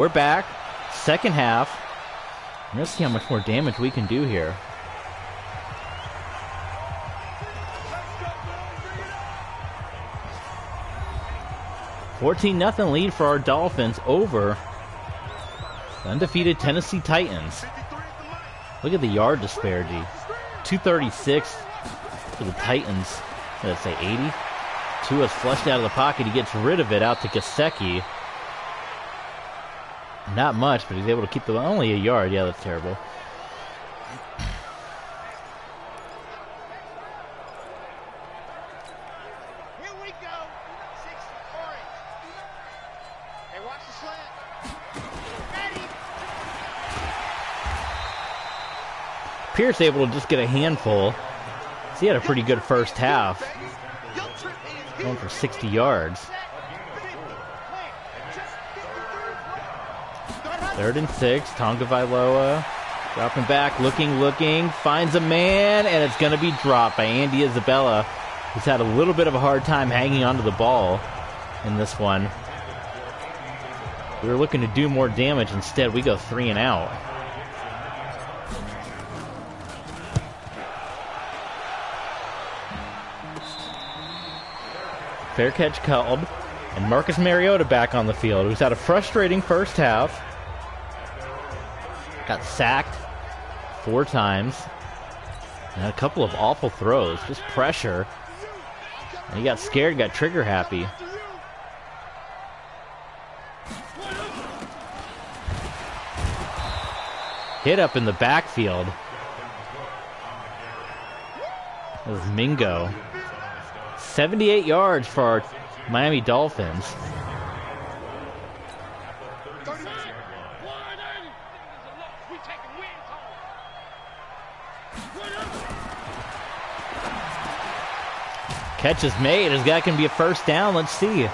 We're back. Second half. Let's see how much more damage we can do here. $14-0 lead for our Dolphins over the undefeated Tennessee Titans. Look at the yard disparity. 236 for the Titans. Let's say 80. Tua's flushed out of the pocket. He gets rid of it out to Gesicki. Not much, but he's able to keep the only a yard. Yeah, that's terrible. Here we go. 6 orange. Hey, watch the slant. Ready. Pierce able to just get a handful. So he had a pretty good first half. Going for 60 yards. 3rd and 6. Tonga Vailoa dropping back, looking, finds a man, and it's going to be dropped by Andy Isabella, who's had a little bit of a hard time hanging onto the ball in this one. We were looking to do more damage. Instead, we go 3 and out. Fair catch called, and Marcus Mariota back on the field, who's had a frustrating first half. Got sacked 4 times. And a couple of awful throws. Just pressure. And he got scared, got trigger happy. Hit up in the backfield. That was Mingo. 78 yards for our Miami Dolphins. Catch is made. Is that going to be a first down? Let's see. It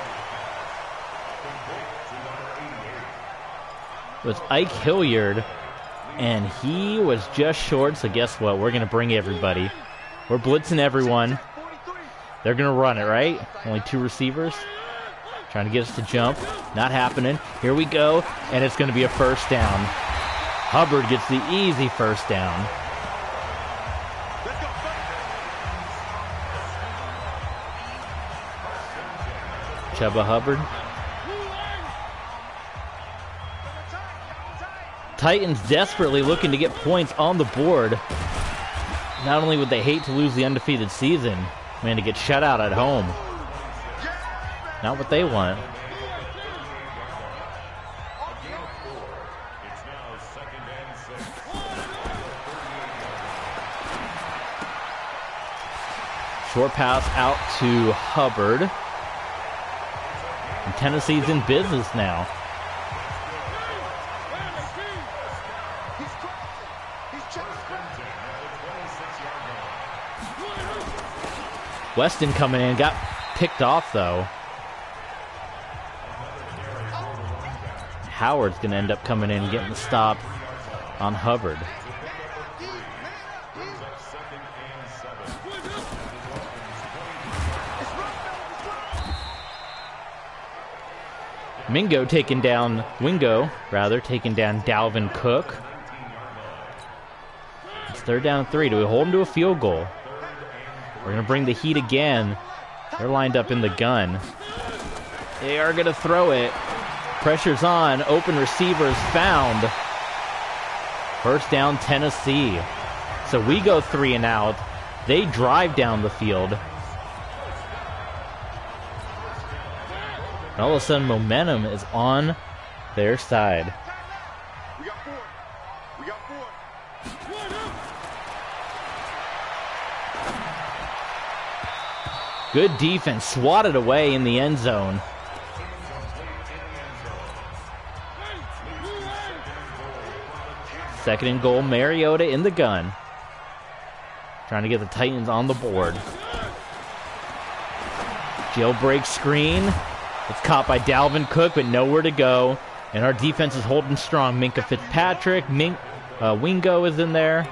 was Ike Hilliard, and he was just short, so guess what? We're going to bring everybody. We're blitzing everyone. They're going to run it, right? Only 2 receivers. Trying to get us to jump. Not happening. Here we go, and it's going to be a first down. Hubbard gets the easy first down. Chuba Hubbard. Titans desperately looking to get points on the board. Not only would they hate to lose the undefeated season, man, to get shut out at home. Not what they want. Short pass out to Hubbard. And Tennessee's in business now. Weston coming in, got picked off though. Howard's going to end up coming in and getting the stop on Hubbard. Wingo taking down Dalvin Cook. It's 3rd down and 3. Do we hold him to a field goal? We're going to bring the heat again. They're lined up in the gun. They are going to throw it. Pressure's on. Open receivers found. First down, Tennessee. So we go 3 and out. They drive down the field. And all of a sudden, momentum is on their side. We got 4. We got 4. Good defense, swatted away in the end zone. Second and goal, Mariota in the gun. Trying to get the Titans on the board. Jailbreak screen. It's caught by Dalvin Cook, but nowhere to go. And our defense is holding strong. Minka Fitzpatrick, Wingo is in there.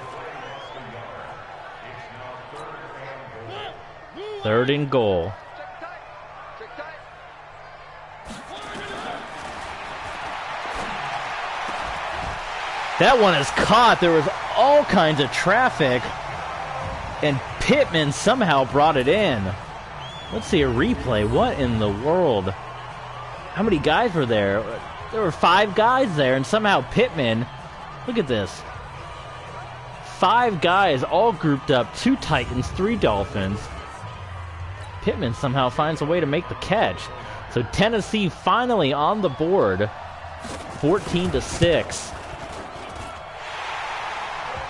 3rd and goal. That one is caught. There was all kinds of traffic, and Pittman somehow brought it in. Let's see a replay. What in the world? How many guys were there? There were 5 guys there, and somehow Pittman, look at this. 5 guys all grouped up, 2 Titans, 3 Dolphins. Pittman somehow finds a way to make the catch. So Tennessee finally on the board, 14-6.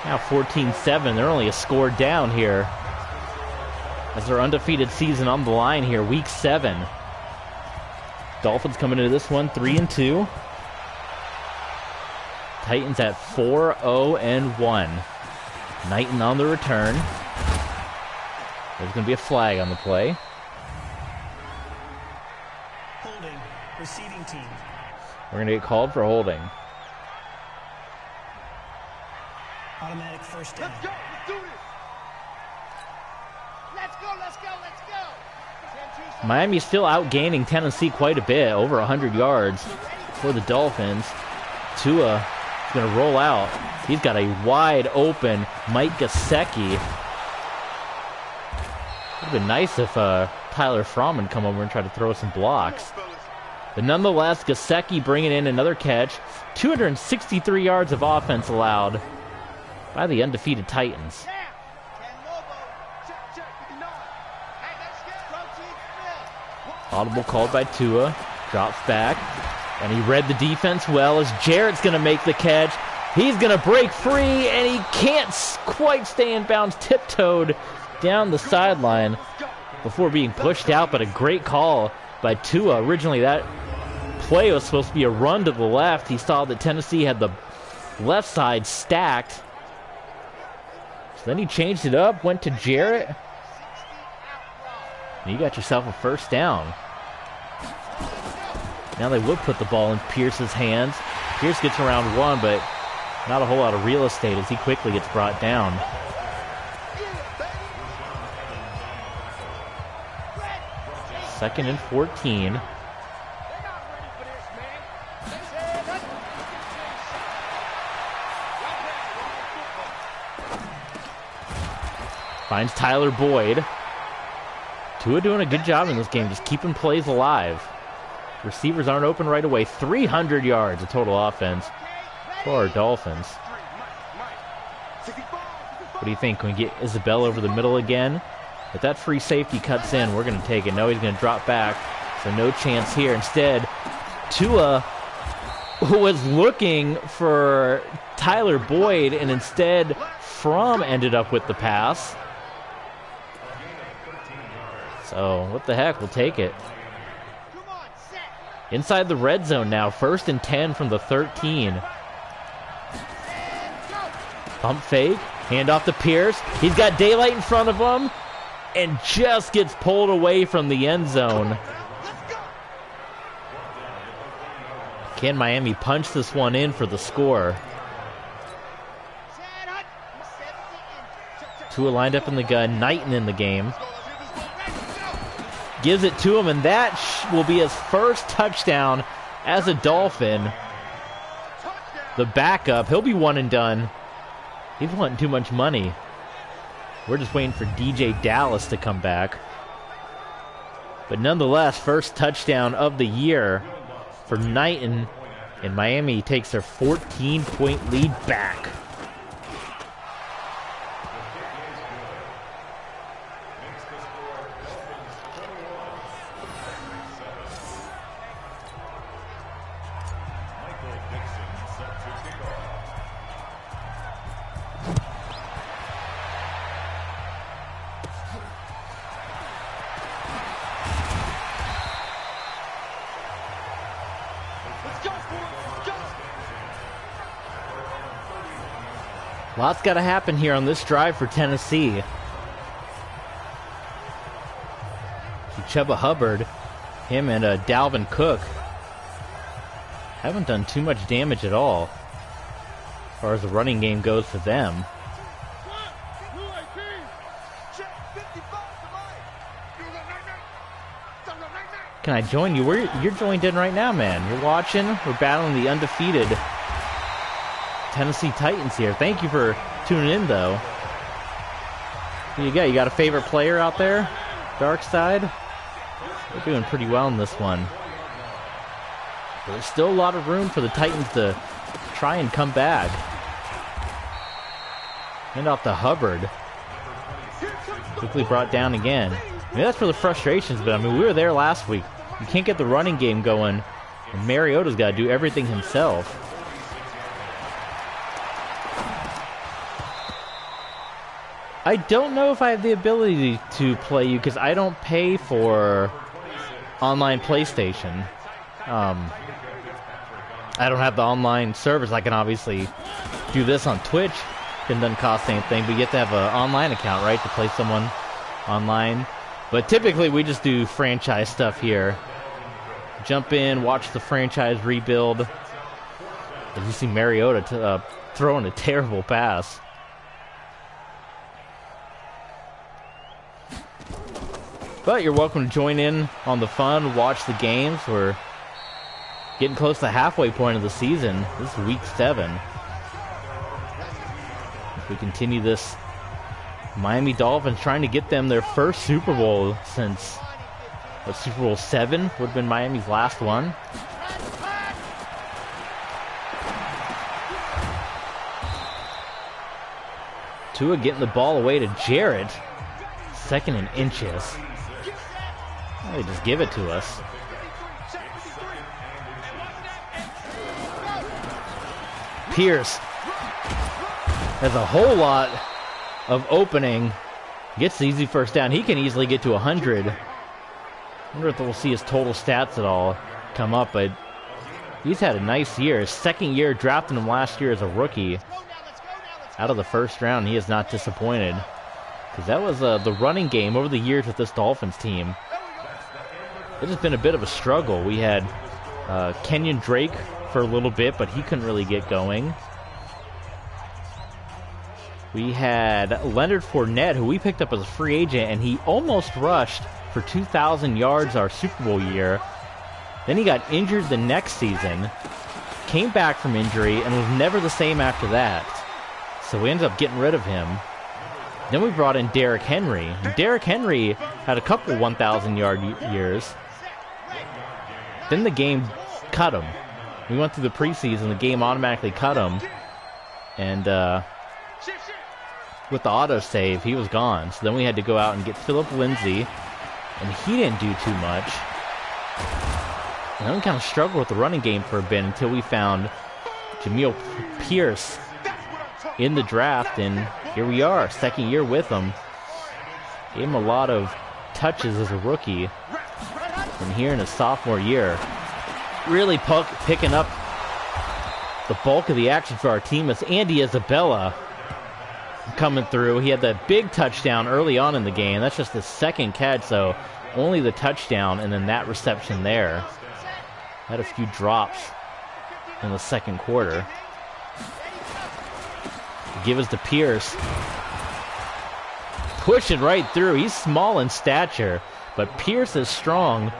Now 14-7. They're only a score down here as their undefeated season on the line here, week 7. Dolphins coming into this one 3-2. Titans at 4-0-1. Knighton on the return. There's going to be a flag on the play. Holding, receiving team. We're going to get called for holding. Automatic first down. Let's go. Let's do this. Let's go. Let's go. Let's go. Miami's still outgaining Tennessee quite a bit, over 100 yards for the Dolphins. Tua is going to roll out. He's got a wide open Mike Gesicki. It would have been nice if Tyler Fromm come over and try to throw some blocks. But nonetheless, Gesicki bringing in another catch. 263 yards of offense allowed by the undefeated Titans. Audible called by Tua. Drops back. And he read the defense well as Jarrett's going to make the catch. He's going to break free, and he can't quite stay in bounds. Tiptoed down the sideline before being pushed out, but a great call by Tua. Originally, that play was supposed to be a run to the left. He saw that Tennessee had the left side stacked. So then he changed it up, went to Jarrett. And you got yourself a first down. Now they would put the ball in Pierce's hands. Pierce gets around 1, but not a whole lot of real estate as he quickly gets brought down. Second and 14. Finds Tyler Boyd. Tua doing a good job in this game, just keeping plays alive. Receivers aren't open right away. 300 yards of total offense for our Dolphins. What do you think? Can we get Isabel over the middle again? If that free safety cuts in, we're going to take it. No, he's going to drop back. So no chance here. Instead, Tua, who was looking for Tyler Boyd, and instead Fromm ended up with the pass. So what the heck? We'll take it. Inside the red zone now. 1st and 10 from the 13. Pump fake. Hand off to Pierce. He's got daylight in front of him. And just gets pulled away from the end zone. Can Miami punch this one in for the score? Tua lined up in the gun. Knighton in the game. Gives it to him, and that will be his first touchdown as a Dolphin. The backup, he'll be one and done. He's wanting too much money. We're just waiting for DJ Dallas to come back. But nonetheless, first touchdown of the year for Knighton, and Miami takes their 14-point lead back. Lots got to happen here on this drive for Tennessee. Chuba Hubbard, him and Dalvin Cook haven't done too much damage at all as far as the running game goes for them. Can I join you? You're joined in right now, man. You're watching. We're battling the undefeated Tennessee Titans here. Thank you for tuning in, though. Who you got? You got a favorite player out there? Dark side? They're doing pretty well in this one. But there's still a lot of room for the Titans to try and come back. Hand off to Hubbard. Quickly brought down again. I mean, that's for the frustrations, but I mean, we were there last week. You can't get the running game going, and Mariota's got to do everything himself. I don't know if I have the ability to play you because I don't pay for online PlayStation. I don't have the online service. I can obviously do this on Twitch. It doesn't cost anything, but you have to have an online account, right, to play someone online. But typically, we just do franchise stuff here. Jump in, watch the franchise rebuild. As you see Mariota throwing a terrible pass. But you're welcome to join in on the fun, watch the games. We're getting close to the halfway point of the season. This is week 7. If we continue this, Miami Dolphins trying to get them their first Super Bowl since Super Bowl 7 would have been Miami's last one. Tua getting the ball away to Jarrett. 2nd and inches. They just give it to us. Pierce has a whole lot of opening. Gets the easy first down. He can easily get to 100. I wonder if we'll see his total stats at all come up, but he's had a nice year. His 2nd year, drafting him last year as a rookie. Out of the 1st round, he is not disappointed. Because that was the running game over the years with this Dolphins team. It has been a bit of a struggle. We had Kenyon Drake for a little bit, but he couldn't really get going. We had Leonard Fournette, who we picked up as a free agent, and he almost rushed for 2,000 yards our Super Bowl year. Then he got injured the next season, came back from injury, and was never the same after that. So we ended up getting rid of him. Then we brought in Derrick Henry. And Derrick Henry had a couple 1,000-yard years. Then the game cut him. We went through the preseason, the game automatically cut him. And with the autosave, he was gone. So then we had to go out and get Phillip Lindsay, and he didn't do too much. And then we kind of struggled with the running game for a bit until we found Jamil Pierce in the draft, and here we are, 2nd year with him. Gave him a lot of touches as a rookie, and here in his sophomore year, really picking up the bulk of the action for our team is Andy Isabella coming through. He had that big touchdown early on in the game. That's just the 2nd catch, so only the touchdown and then that reception there. Had a few drops in the 2nd quarter. Give us to Pierce. Pushing right through. He's small in stature, but Pierce is strong.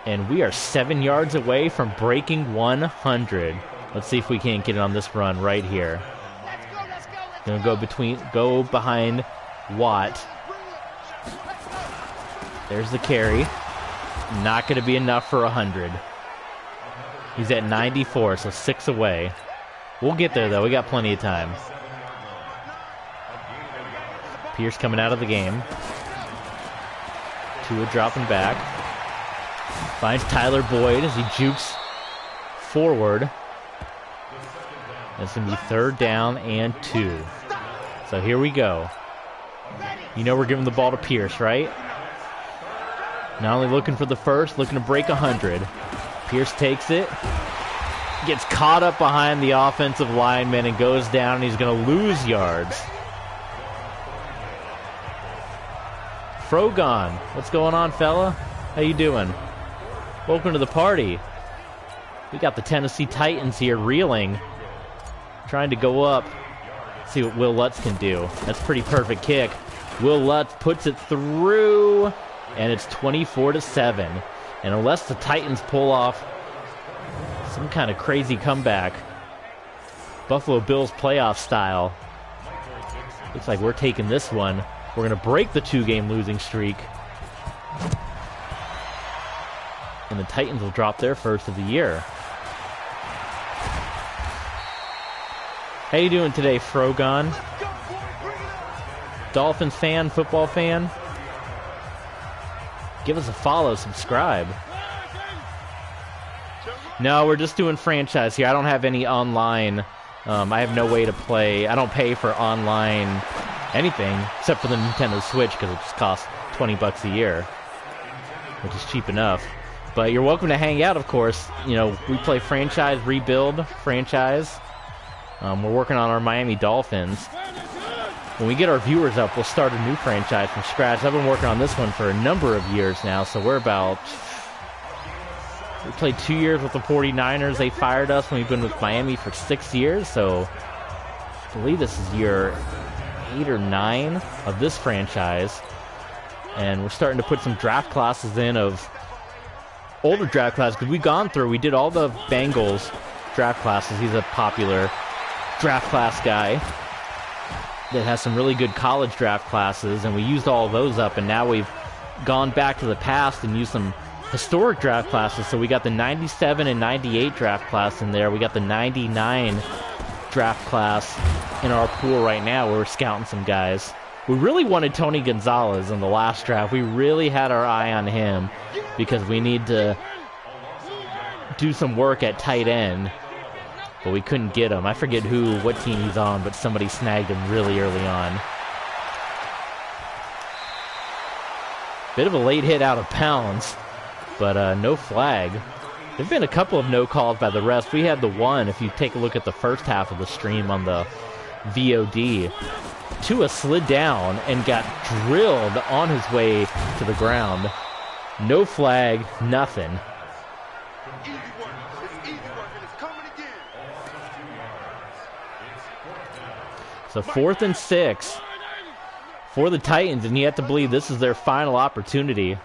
And we are 7 yards away from breaking 100. Let's see if we can't get it on this run right here. Gonna go behind Watt. There's the carry. Not gonna be enough for 100. He's at 94, so 6 away. We'll get there, though. We got plenty of time. Pierce coming out of the game. Tua dropping back. Finds Tyler Boyd as he jukes forward. It's going to be 3rd down and 2. So here we go. You know we're giving the ball to Pierce, right? Not only looking for the first, looking to break 100. Pierce takes it. Gets caught up behind the offensive lineman and goes down, and he's going to lose yards. Frogon, what's going on, fella? How you doing? Welcome to the party. We got the Tennessee Titans here reeling, trying to go up. See what Will Lutz can do. That's a pretty perfect kick. Will Lutz puts it through, and it's 24-7. And unless the Titans pull off some kind of crazy comeback, Buffalo Bills playoff style. Looks like we're taking this one. We're going to break the 2-game losing streak. And the Titans will drop their first of the year. How you doing today, Frogon? Dolphins fan, football fan? Give us a follow, subscribe. No, we're just doing franchise here. I don't have any online. I have no way to play. I don't pay for online anything except for the Nintendo Switch because it just costs $20 a year, which is cheap enough. But you're welcome to hang out, of course. You know, we play franchise, rebuild, franchise. We're working on our Miami Dolphins. When we get our viewers up, we'll start a new franchise from scratch. I've been working on this one for a number of years now, so we played 2 years with the 49ers. They fired us when we've been with Miami for 6 years, so I believe this is year 8 or 9 of this franchise. And we're starting to put some draft classes in of older draft classes, because we did all the Bengals draft classes. He's a popular draft class guy that has some really good college draft classes, and we used all of those up, and now we've gone back to the past and used some historic draft classes. So we got the 97 and 98 draft class in there. We got the 99 draft class in our pool right now where we're scouting some guys. We really wanted Tony Gonzalez in the last draft. We really had our eye on him because we need to do some work at tight end, but we couldn't get him. I forget what team he's on, but somebody snagged him really early on. Bit of a late hit out of bounds, but no flag. There have been a couple of no calls by the refs. We had the one, if you take a look at the first half of the stream on the VOD. Tua slid down and got drilled on his way to the ground. No flag, nothing. So 4th and 6 for the Titans, and you have to believe this is their final opportunity.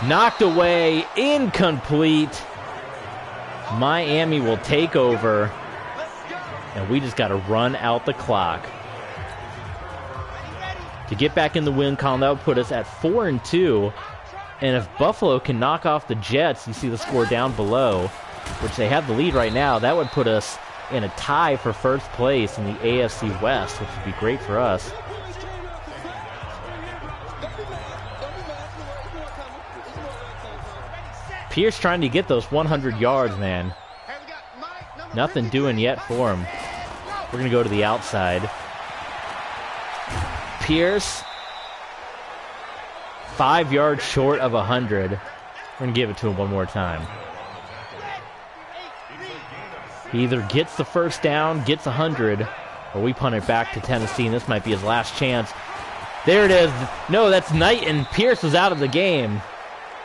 Knocked away, incomplete. Miami will take over, and we just got to run out the clock. To get back in the win column, that would put us at 4-2. And if Buffalo can knock off the Jets, you see the score down below, which they have the lead right now, that would put us in a tie for first place in the AFC West, which would be great for us. Pierce trying to get those 100 yards, man. Nothing doing yet for him. We're going to go to the outside. Pierce, 5 yards short of 100. We're going to give it to him one more time. He either gets the first down, gets 100, or we punt it back to Tennessee, and this might be his last chance. There it is. No, that's Knighton. Pierce was out of the game.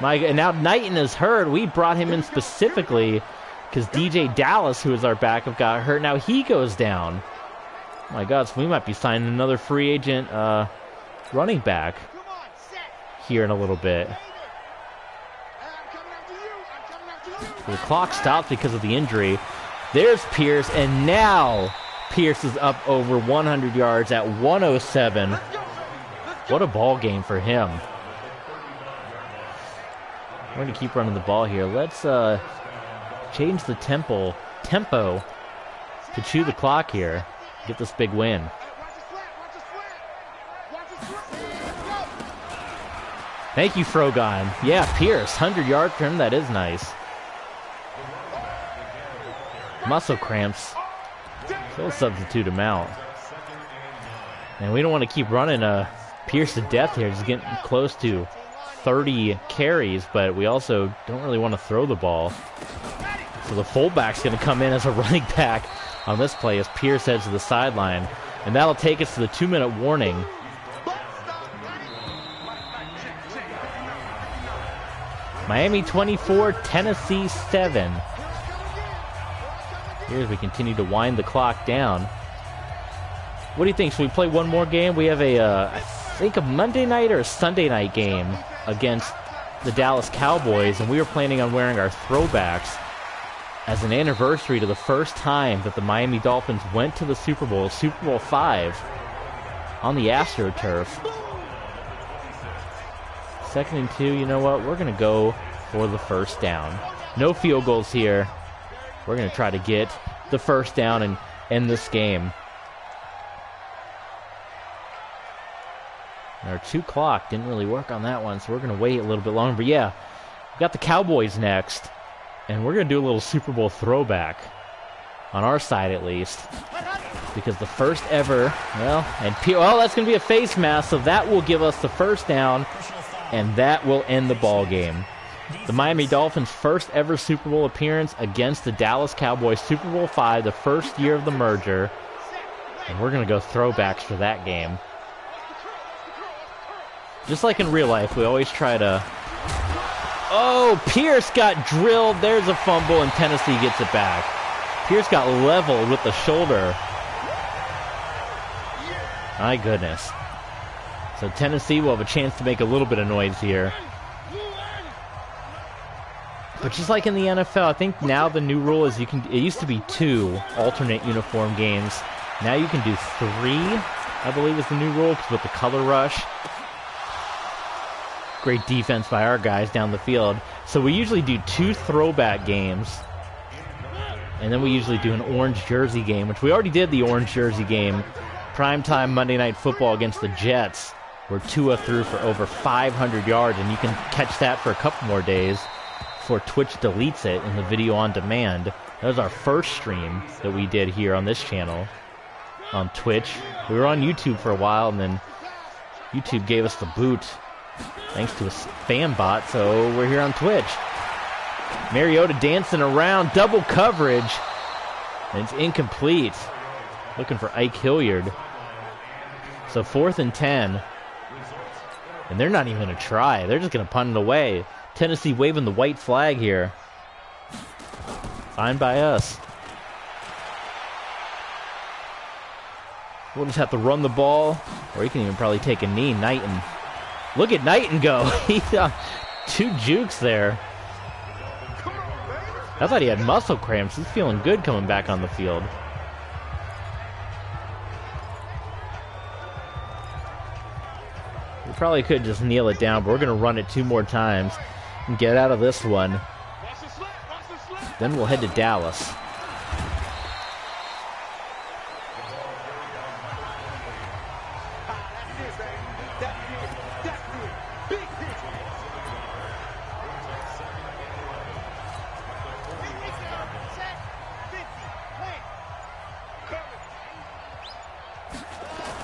And now Knighton is hurt. We brought him in specifically because DJ Dallas, who is our backup, got hurt. Now he goes down. Oh my God, so we might be signing another free agent running back here in a little bit. So the clock stops because of the injury. There's Pierce, and now Pierce is up over 100 yards at 107. What a ball game for him. We're going to keep running the ball here. Let's change the tempo to chew the clock here. Get this big win. Thank you, Frogon. Yeah, Pierce, 100-yard for him. That is nice. Muscle cramps. So we'll substitute him out. And we don't want to keep running Pierce to death here. Just getting close to 30 carries, but we also don't really want to throw the ball. So the fullback's going to come in as a running back on this play as Pierce heads to the sideline. And that'll take us to the 2-minute warning. Miami 24, Tennessee 7. Here as we continue to wind the clock down. What do you think? Should we play one more game? We have I think a Monday night or a Sunday night game against the Dallas Cowboys, and we were planning on wearing our throwbacks as an anniversary to the first time that the Miami Dolphins went to the Super Bowl, Super Bowl 5, on the AstroTurf. 2nd and 2, you know what? We're going to go for the first down. No field goals here. We're going to try to get the first down and end this game. And our 2 clock didn't really work on that one, so we're going to wait a little bit longer. But yeah, we got the Cowboys next, and we're going to do a little Super Bowl throwback, on our side at least, because the first ever, that's going to be a face mask, so that will give us the first down, and that will end the ball game. The Miami Dolphins' first ever Super Bowl appearance against the Dallas Cowboys, Super Bowl 5, the first year of the merger, and we're going to go throwbacks for that game. Just like in real life, we always try to... Oh, Pierce got drilled. There's a fumble, and Tennessee gets it back. Pierce got leveled with the shoulder. My goodness. So Tennessee will have a chance to make a little bit of noise here. But just like in the NFL, I think now the new rule is it used to be 2 alternate uniform games. Now you can do 3, I believe is the new rule, because with the color rush. Great defense by our guys down the field. So we usually do 2 throwback games. And then we usually do an orange jersey game, which we already did the orange jersey game. Primetime Monday Night Football against the Jets, where Tua threw for over 500 yards. And you can catch that for a couple more days before Twitch deletes it in the video on demand. That was our first stream that we did here on this channel on Twitch. We were on YouTube for a while, and then YouTube gave us the boot thanks to a spam bot, so we're here on Twitch. Mariota dancing around, double coverage, and it's incomplete. Looking for Ike Hilliard. So 4th and 10. And they're not even going to try. They're just going to punt it away. Tennessee waving the white flag here. Fine by us. We'll just have to run the ball, or he can even probably take a knee. Knighton. Look at Knighton go. He got 2 jukes there. I thought he had muscle cramps. He's feeling good coming back on the field. We probably could just kneel it down, but we're going to run it 2 more times and get out of this one. Then we'll head to Dallas.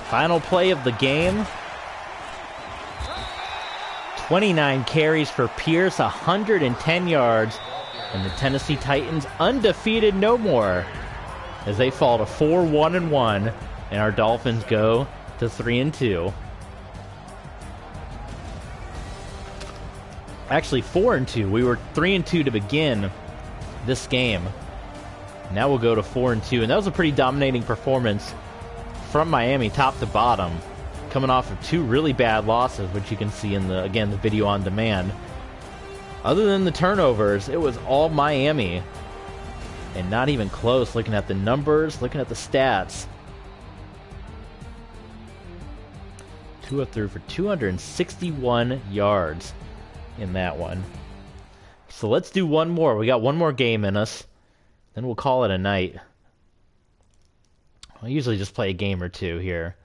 Final play of the game. 29 carries for Pierce, 110 yards. And the Tennessee Titans undefeated no more, as they fall to 4-1-1, and our Dolphins go to 3-2. Actually 4-2. We were 3-2 to begin this game. Now we'll go to 4-2, and that was a pretty dominating performance from Miami, top to bottom, coming off of 2 really bad losses, which you can see in the video on demand. Other than the turnovers, it was all Miami, and not even close. Looking at the numbers, looking at the stats, Tua threw for 261 yards in that one. So let's do one more. We got one more game in us, then we'll call it a night. I usually just play a game or 2 here.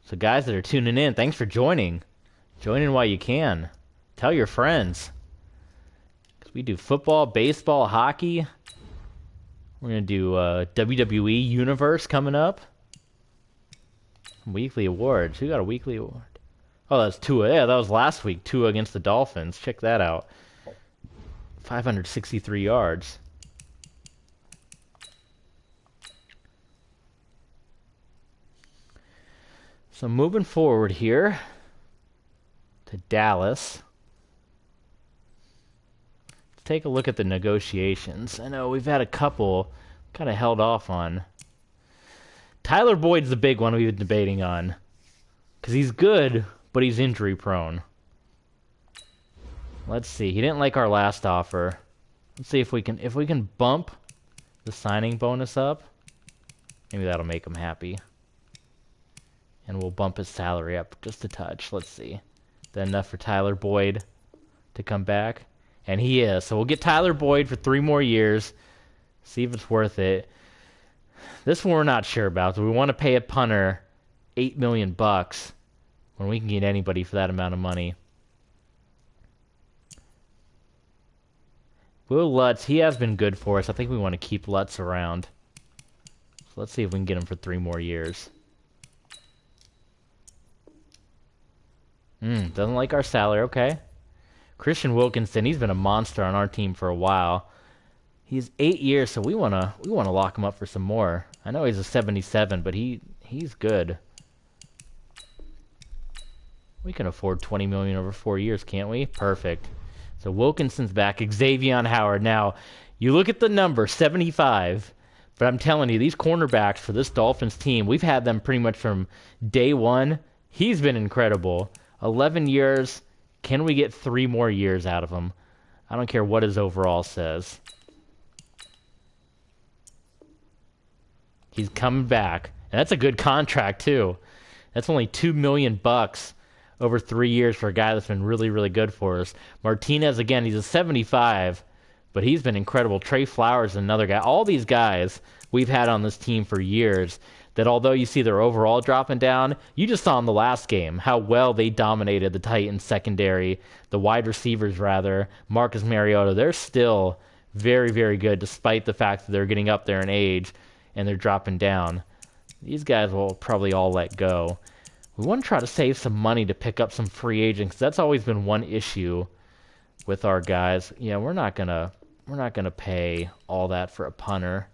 So guys that are tuning in, thanks for joining. Join in while you can. Tell your friends. 'Cause we do football, baseball, hockey. We're going to do WWE Universe coming up. Weekly awards. Who got a weekly award? Oh, that's Tua. Yeah, that was last week. Tua against the Dolphins. Check that out. 563 yards. So moving forward here to Dallas. Let's take a look at the negotiations. I know we've had a couple kind of held off on. Tyler Boyd's the big one we've been debating on, because he's good, but he's injury prone. Let's see. He didn't like our last offer. Let's see if we can bump the signing bonus up. Maybe that'll make him happy. And we'll bump his salary up just a touch. Let's see. Is that enough for Tyler Boyd to come back? And he is. So we'll get Tyler Boyd for 3 more years. See if it's worth it. This one we're not sure about. So we want to pay a punter $8 million when we can get anybody for that amount of money. Will Lutz, he has been good for us. I think we want to keep Lutz around. So let's see if we can get him for 3 more years. Doesn't like our salary. Okay. Christian Wilkinson, he's been a monster on our team for a while. He's 8 years, so we wanna lock him up for some more. I know he's a 77, but he's good. We can afford $20 million over 4 years, can't we? Perfect. So Wilkinson's back. Xavier Howard. Now, you look at the number, 75. But I'm telling you, these cornerbacks for this Dolphins team, we've had them pretty much from day one. He's been incredible. 11 years. Can we get 3 more years out of him? I don't care what his overall says. He's coming back. And that's a good contract, too. That's only $2 million over 3 years for a guy that's been really, really good for us. Martinez, again, he's a 75, but he's been incredible. Trey Flowers is another guy. All these guys we've had on this team for years that although you see their overall dropping down, you just saw in the last game how well they dominated the Titans secondary, the wide receivers rather, Marcus Mariota. They're still very, very good despite the fact that they're getting up there in age and they're dropping down. These guys will probably all let go. We want to try to save some money to pick up some free agents. That's always been one issue with our guys. Yeah, we're not gonna pay all that for a punter.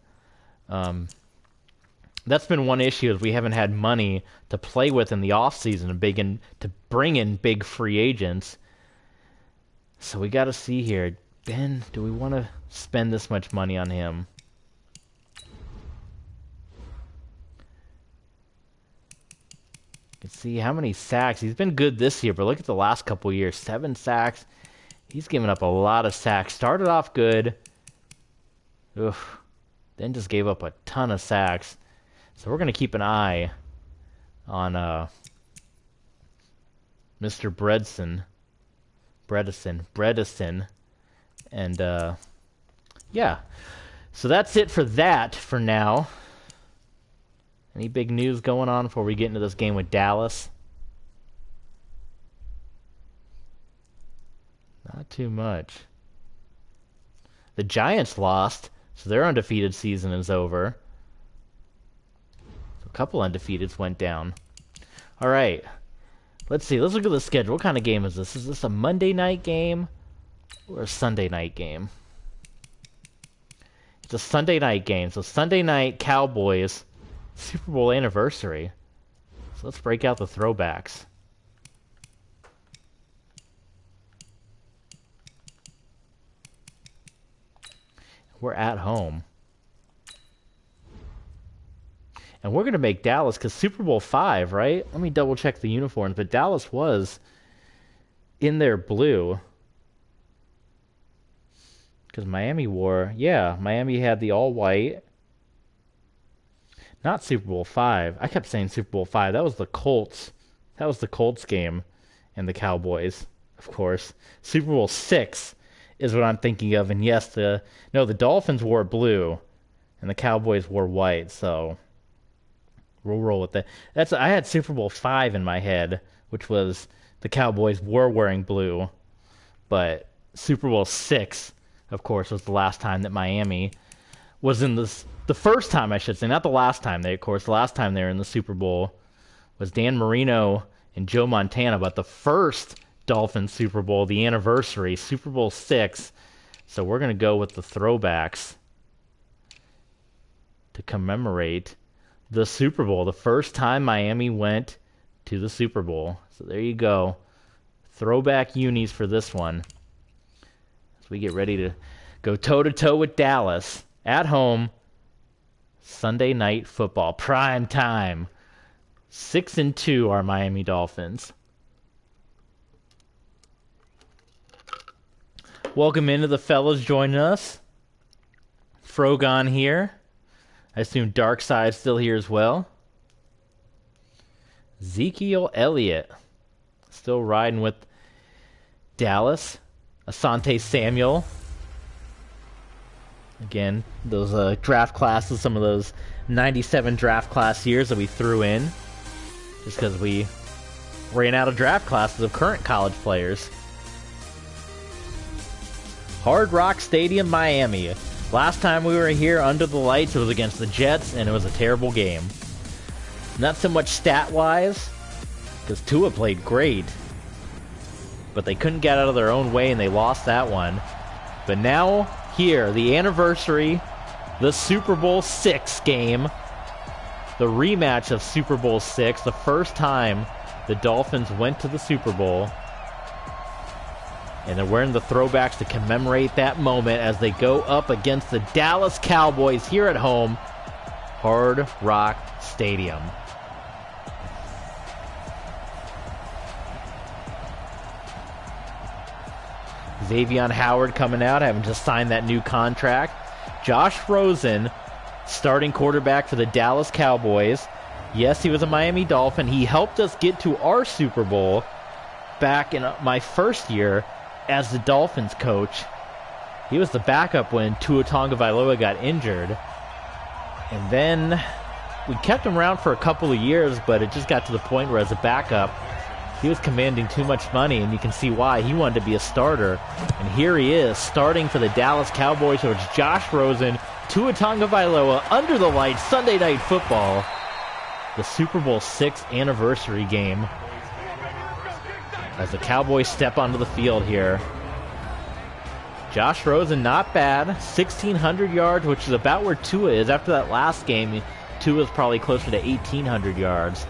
That's been one issue is we haven't had money to play with in the offseason to bring in big free agents. So we got to see here. Ben, do we want to spend this much money on him? See how many sacks. He's been good this year, but look at the last couple years. 7 sacks. He's given up a lot of sacks. Started off good. Oof. Then just gave up a ton of sacks. So we're going to keep an eye on Mr. Bredesen. And, yeah. So that's it for that for now. Any big news going on before we get into this game with Dallas? Not too much. The Giants lost, so their undefeated season is over. So a couple undefeateds went down. All right. Let's see. Let's look at the schedule. What kind of game is this? Is this a Monday night game or a Sunday night game? It's a Sunday night game. So Sunday night, Cowboys, Super Bowl anniversary. So let's break out the throwbacks. We're at home. And we're going to make Dallas, because Super Bowl 5, right? Let me double check the uniforms, but Dallas was in their blue. Because Miami Miami had the all-white. Not Super Bowl 5. I kept saying Super Bowl 5. That was the Colts. That was the Colts game and the Cowboys, of course. Super Bowl 6 is what I'm thinking of. And yes, the Dolphins wore blue and the Cowboys wore white, so we'll roll with that. I had Super Bowl 5 in my head, which was the Cowboys were wearing blue, but Super Bowl 6, of course, was the last time that Miami was in this. The first time, I should say, not the last time. The last time they were in the Super Bowl was Dan Marino and Joe Montana, but the first Dolphins Super Bowl, the anniversary, Super Bowl 6. So we're going to go with the throwbacks to commemorate the Super Bowl, the first time Miami went to the Super Bowl. So there you go. Throwback unis for this one. As we get ready to go toe-to-toe with Dallas at home. Sunday night football, prime time. 6-2 are Miami Dolphins. Welcome into the fellas joining us. Frogon here. I assume Darkseid's still here as well. Ezekiel Elliott still riding with Dallas. Asante Samuel. Again, those draft classes, some of those 97 draft class years that we threw in. Just because we ran out of draft classes of current college players. Hard Rock Stadium, Miami. Last time we were here under the lights, it was against the Jets, and it was a terrible game. Not so much stat-wise, because Tua played great. But they couldn't get out of their own way, and they lost that one. But now, here, the anniversary, the Super Bowl VI game, the rematch of Super Bowl VI, the first time the Dolphins went to the Super Bowl. And they're wearing the throwbacks to commemorate that moment as they go up against the Dallas Cowboys here at home, Hard Rock Stadium. Xavier Howard coming out, having just signed that new contract. Josh Rosen, starting quarterback for the Dallas Cowboys. Yes, he was a Miami Dolphin. He helped us get to our Super Bowl back in my first year as the Dolphins coach. He was the backup when Tua Tagovailoa got injured. And then we kept him around for a couple of years, but it just got to the point where as a backup, he was commanding too much money, and you can see why. He wanted to be a starter. And here he is, starting for the Dallas Cowboys. So it's Josh Rosen, Tua Tagovailoa, under the lights, Sunday Night Football. The Super Bowl VI anniversary game. As the Cowboys step onto the field here. Josh Rosen, not bad. 1,600 yards, which is about where Tua is. After that last game, Tua's probably closer to 1,800 yards.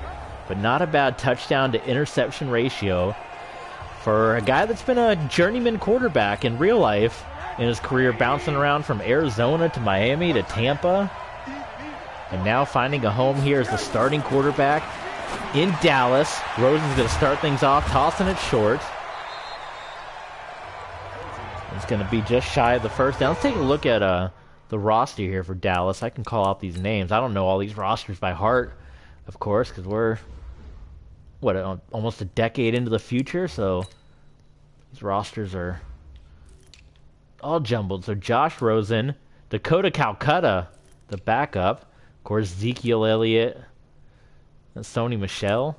But not a bad touchdown to interception ratio for a guy that's been a journeyman quarterback in real life in his career, bouncing around from Arizona to Miami to Tampa. And now finding a home here as the starting quarterback in Dallas. Rosen's going to start things off, tossing it short. It's going to be just shy of the first down. Let's take a look at the roster here for Dallas. I can call out these names. I don't know all these rosters by heart, of course, because we're, almost a decade into the future, so these rosters are all jumbled. So Josh Rosen, Dakota Calcutta, the backup. Of course, Ezekiel Elliott, and Sony Michel.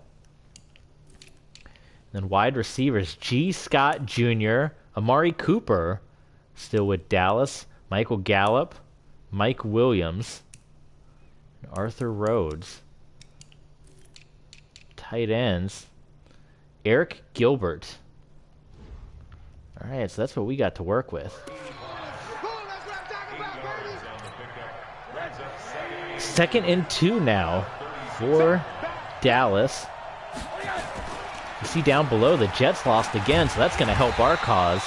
Then wide receivers, G. Scott Jr., Amari Cooper, still with Dallas, Michael Gallup, Mike Williams, and Arthur Rhodes. Tight ends, Eric Gilbert. All right, so that's what we got to work with. Second and 2 now for Dallas. You see down below the Jets lost again, so that's going to help our cause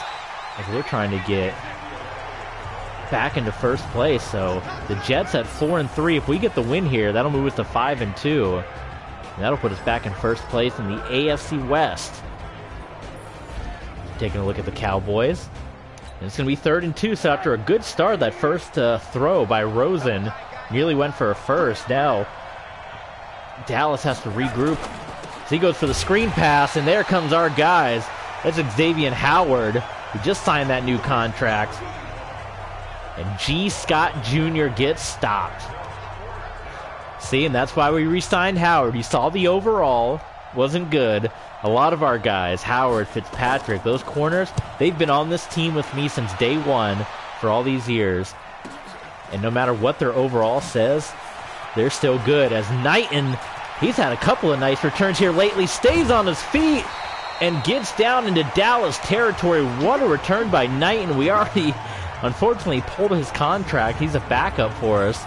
as we're trying to get back into first place. So the Jets at 4-3. If we get the win here, that'll move us to 5-2. And that'll put us back in first place in the AFC West. Taking a look at the Cowboys. And it's going to be 3rd and 2. So after a good start, that first throw by Rosen nearly went for a first. Now Dallas has to regroup. So he goes for the screen pass, and there comes our guys. That's Xavier Howard, who just signed that new contract. And G. Scott Jr. gets stopped. See, and that's why we re-signed Howard. You saw the overall. Wasn't good. A lot of our guys, Howard, Fitzpatrick, those corners, they've been on this team with me since day one for all these years. And no matter what their overall says, they're still good. As Knighton, he's had a couple of nice returns here lately, stays on his feet and gets down into Dallas territory. What a return by Knighton. We already, unfortunately, pulled his contract. He's a backup for us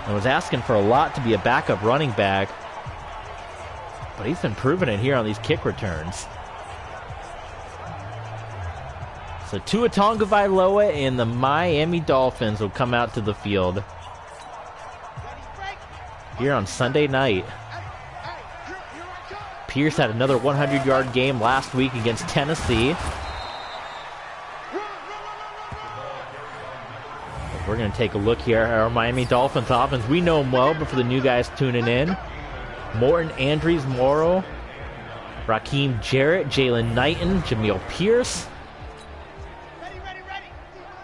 and was asking for a lot to be a backup running back. But he's been proving it here on these kick returns. So Tua Tagovailoa and the Miami Dolphins will come out to the field here on Sunday night. Pierce had another 100-yard game last week against Tennessee. We're going to take a look here at our Miami Dolphins offense. We know them well, but for the new guys tuning in, Morton Andrews Morrow, Raheem Jarrett, Jalen Knighton, Jamil Pierce,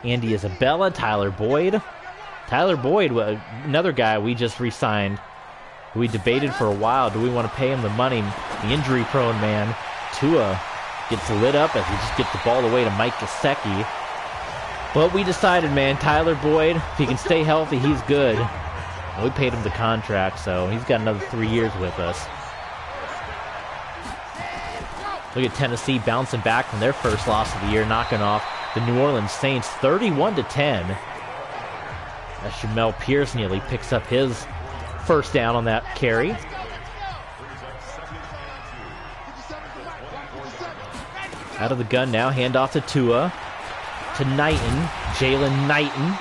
Andy Isabella, Tyler Boyd. Tyler Boyd, another guy we just re-signed. We debated for a while, do we want to pay him the money? The injury-prone man, Tua, gets lit up as he just gets the ball away to Mike Gesicki. But we decided, man, Tyler Boyd, if he can stay healthy, he's good. We paid him the contract, so he's got another 3 years with us. Look at Tennessee bouncing back from their first loss of the year, knocking off the New Orleans Saints 31-10. As Jamel Pierce nearly picks up his first down on that carry. Out of the gun now, handoff to Tua. To Knighton, Jalen Knighton.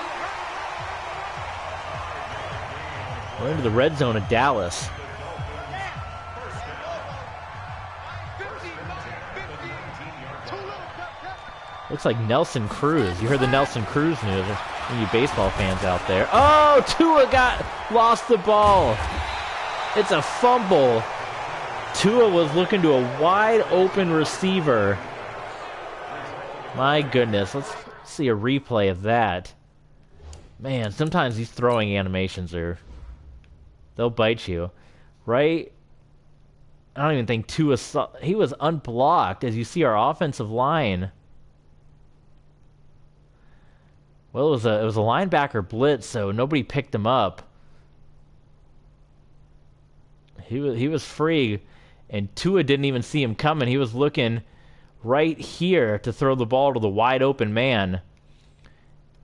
We're into the red zone of Dallas. Looks like Nelson Cruz. You heard the Nelson Cruz news. Any you baseball fans out there. Oh, Tua lost the ball. It's a fumble. Tua was looking to a wide open receiver. My goodness, let's see a replay of that. Man, sometimes these throwing animations they'll bite you. Right? I don't even think Tua saw, he was unblocked. As you see our offensive line. Well, it was a linebacker blitz, so nobody picked him up. He was free, and Tua didn't even see him coming. He was looking right here to throw the ball to the wide open man.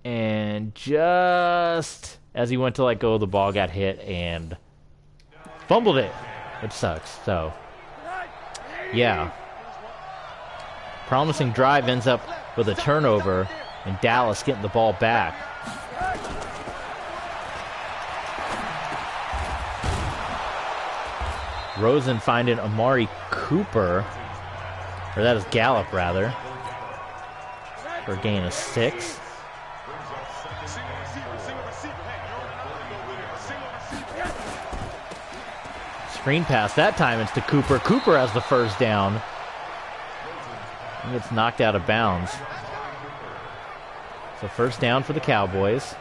And just as he went to let go, the ball got hit and fumbled it, which sucks. So, yeah. Promising drive ends up with a turnover, and Dallas getting the ball back. Rosen finding Amari Cooper. Or that is Gallup, rather. For a gain of 6. Screen pass. That time it's to Cooper. Cooper has the first down. He gets knocked out of bounds. So first down for the Cowboys.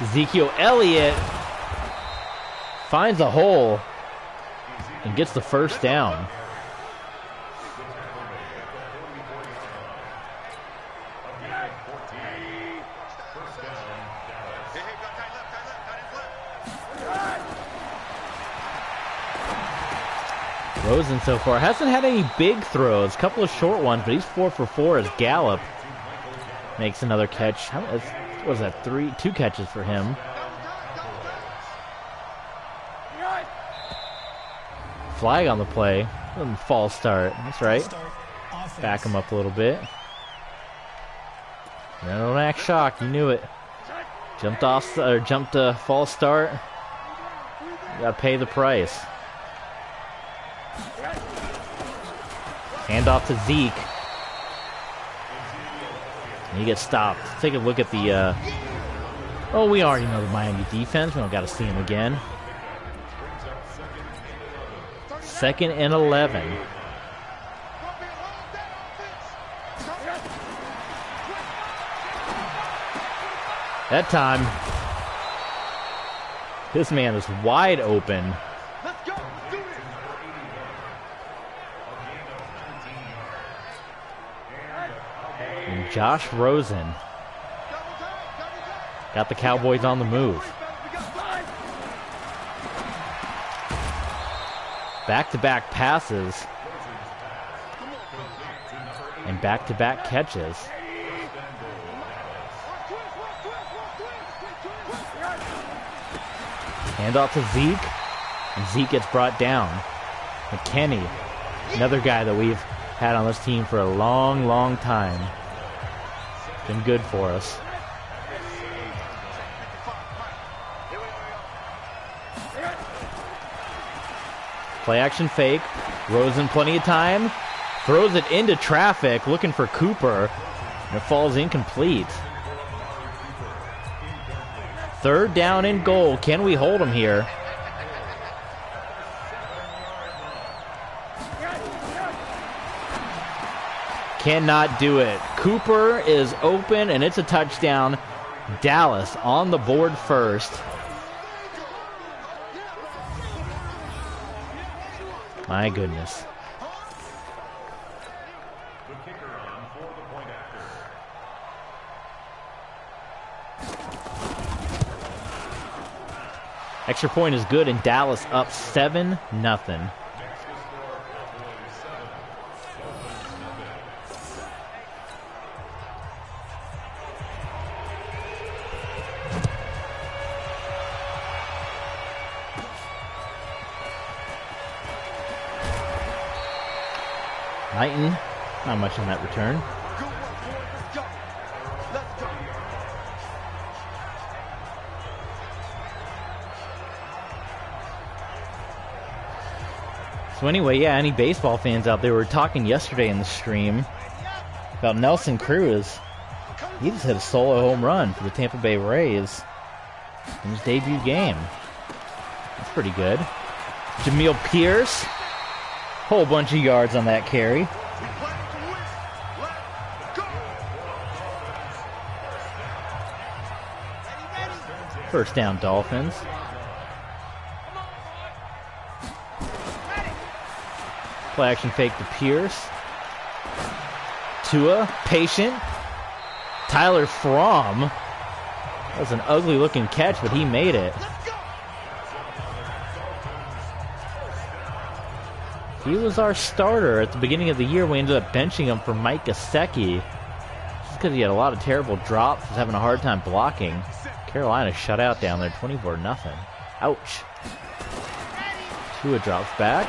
Ezekiel Elliott finds a hole and gets the first down. Rosen so far hasn't had any big throws, a couple of short ones, but he's 4 for 4 as Gallup makes another catch. What was that, 2 catches for him. Flag on the play. False start. That's right. Back him up a little bit. No, don't act shocked. You knew it. Jumped to false start. You gotta pay the price. Hand off to Zeke. And he gets stopped. Let's take a look at the... we already know the Miami defense. We don't got to see him again. 2nd and 11. That time, this man is wide open. And Josh Rosen got the Cowboys on the move. Back-to-back passes and back-to-back catches. Handoff to Zeke, and Zeke gets brought down. McKinney, another guy that we've had on this team for a long, long time. Been good for us. Play action fake. Rosen plenty of time. Throws it into traffic, looking for Cooper. And it falls incomplete. Third down and goal. Can we hold him here? Cannot do it. Cooper is open, and it's a touchdown. Dallas on the board first. My goodness. Extra point is good, and Dallas up 7-0. Knighton, not much on that return. So anyway, yeah, any baseball fans out there were talking yesterday in the stream about Nelson Cruz. He just hit a solo home run for the Tampa Bay Rays in his debut game. That's pretty good. Jamil Pierce, whole bunch of yards on that carry. First down, Dolphins. Play action fake to Pierce. Tua, patient. Tyler Fromm. That was an ugly looking catch, but he made it. He was our starter at the beginning of the year. We ended up benching him for Mike Gesicki. Just because he had a lot of terrible drops, was having a hard time blocking. Carolina shut out down there, 24-0. Ouch. Tua drops back.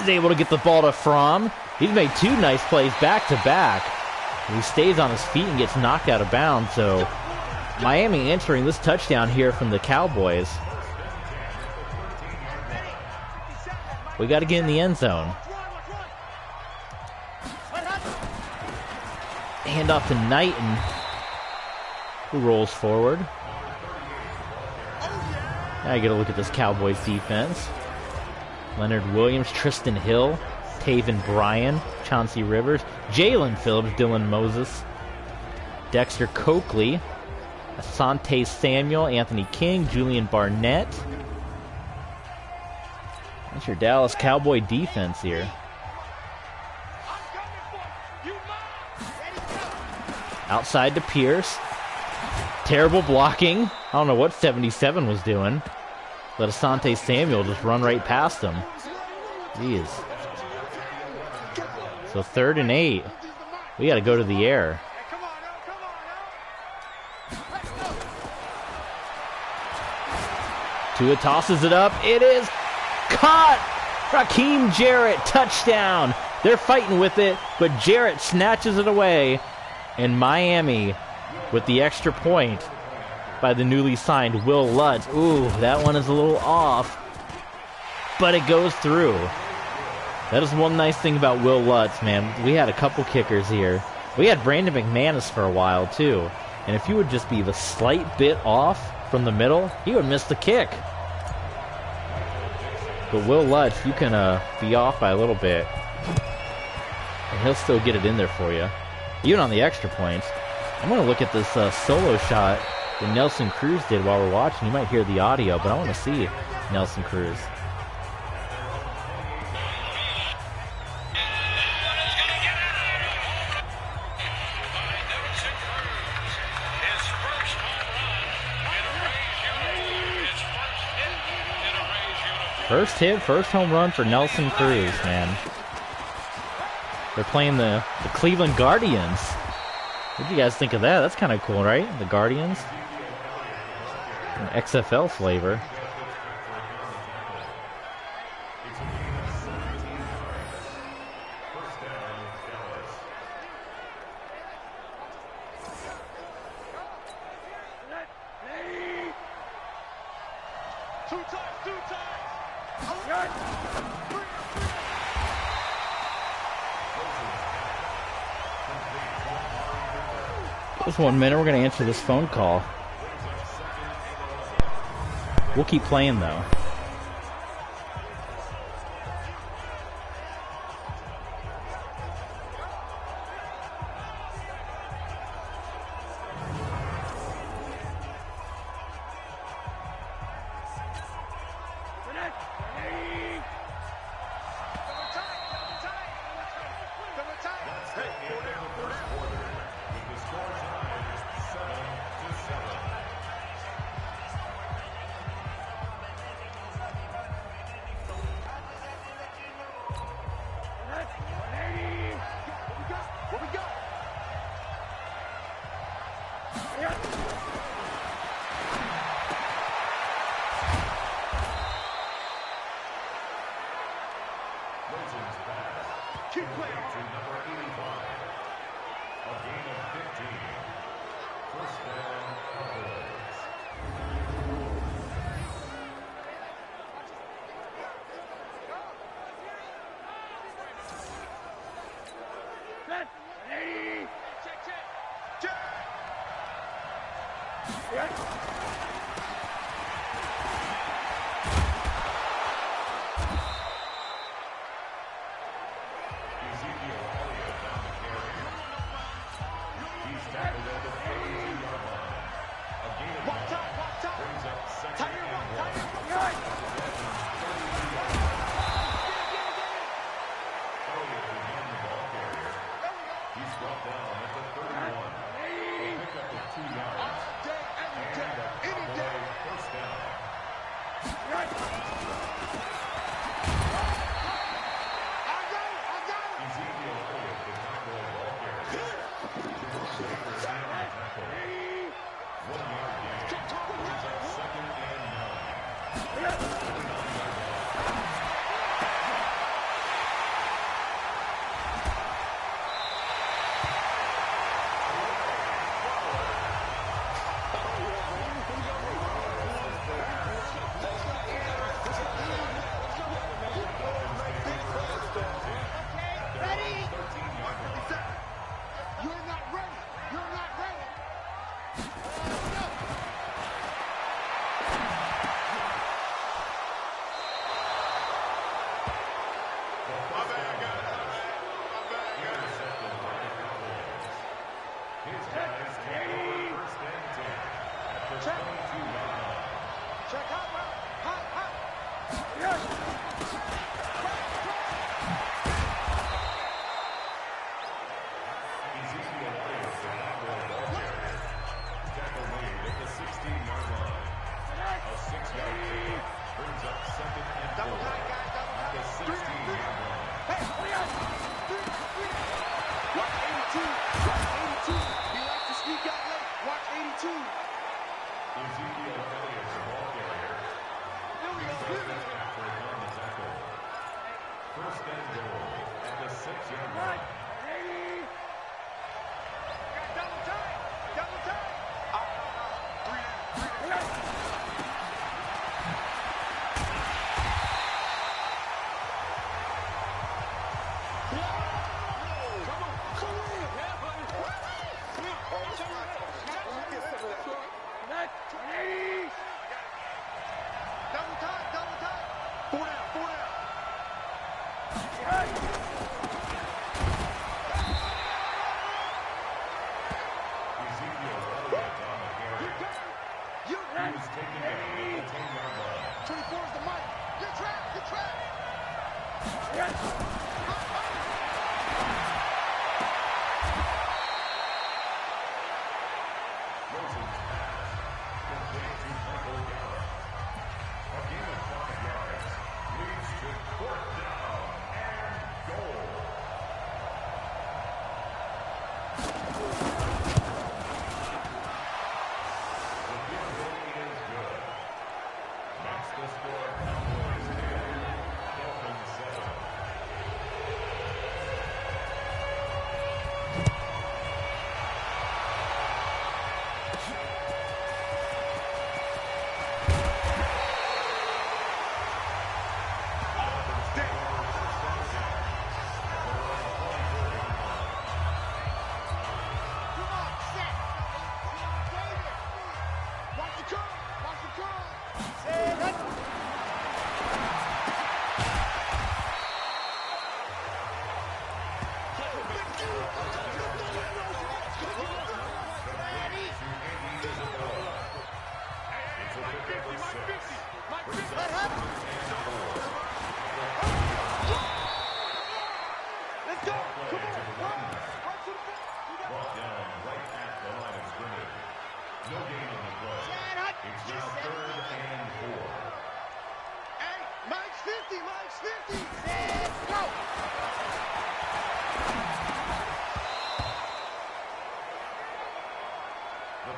Is able to get the ball to Fromm. He's made two nice plays back to back. He stays on his feet and gets knocked out of bounds. So Miami answering this touchdown here from the Cowboys. We got to get in the end zone. Hand off to Knighton, who rolls forward. Now I get a look at this Cowboys defense. Leonard Williams, Tristan Hill, Taven Bryan, Chauncey Rivers, Jalen Phillips, Dylan Moses, Dexter Coakley, Asante Samuel, Anthony King, Julian Barnett. That's your Dallas Cowboy defense here. Outside to Pierce. Terrible blocking. I don't know what 77 was doing. Let Asante Samuel just run right past him. Jeez. So 3rd and 8. We got to go to the air. Tua tosses it up. It is caught. Raheem Jarrett, touchdown. They're fighting with it, but Jarrett snatches it away. And Miami with the extra point by the newly signed Will Lutz. Ooh, that one is a little off, but it goes through. That is one nice thing about Will Lutz, man. We had a couple kickers here. We had Brandon McManus for a while, too. And if you would just be the slight bit off from the middle, he would miss the kick. But Will Lutz, you can be off by a little bit, and he'll still get it in there for you, even on the extra points. I'm going to look at this solo shot that Nelson Cruz did while we're watching. You might hear the audio, but I want to see Nelson Cruz. First hit, first home run for Nelson Cruz, man. They're playing the Cleveland Guardians. What do you guys think of that? That's kind of cool, right? The Guardians. An XFL flavor. Just 1 minute. We're going to answer this phone call. We'll keep playing, though.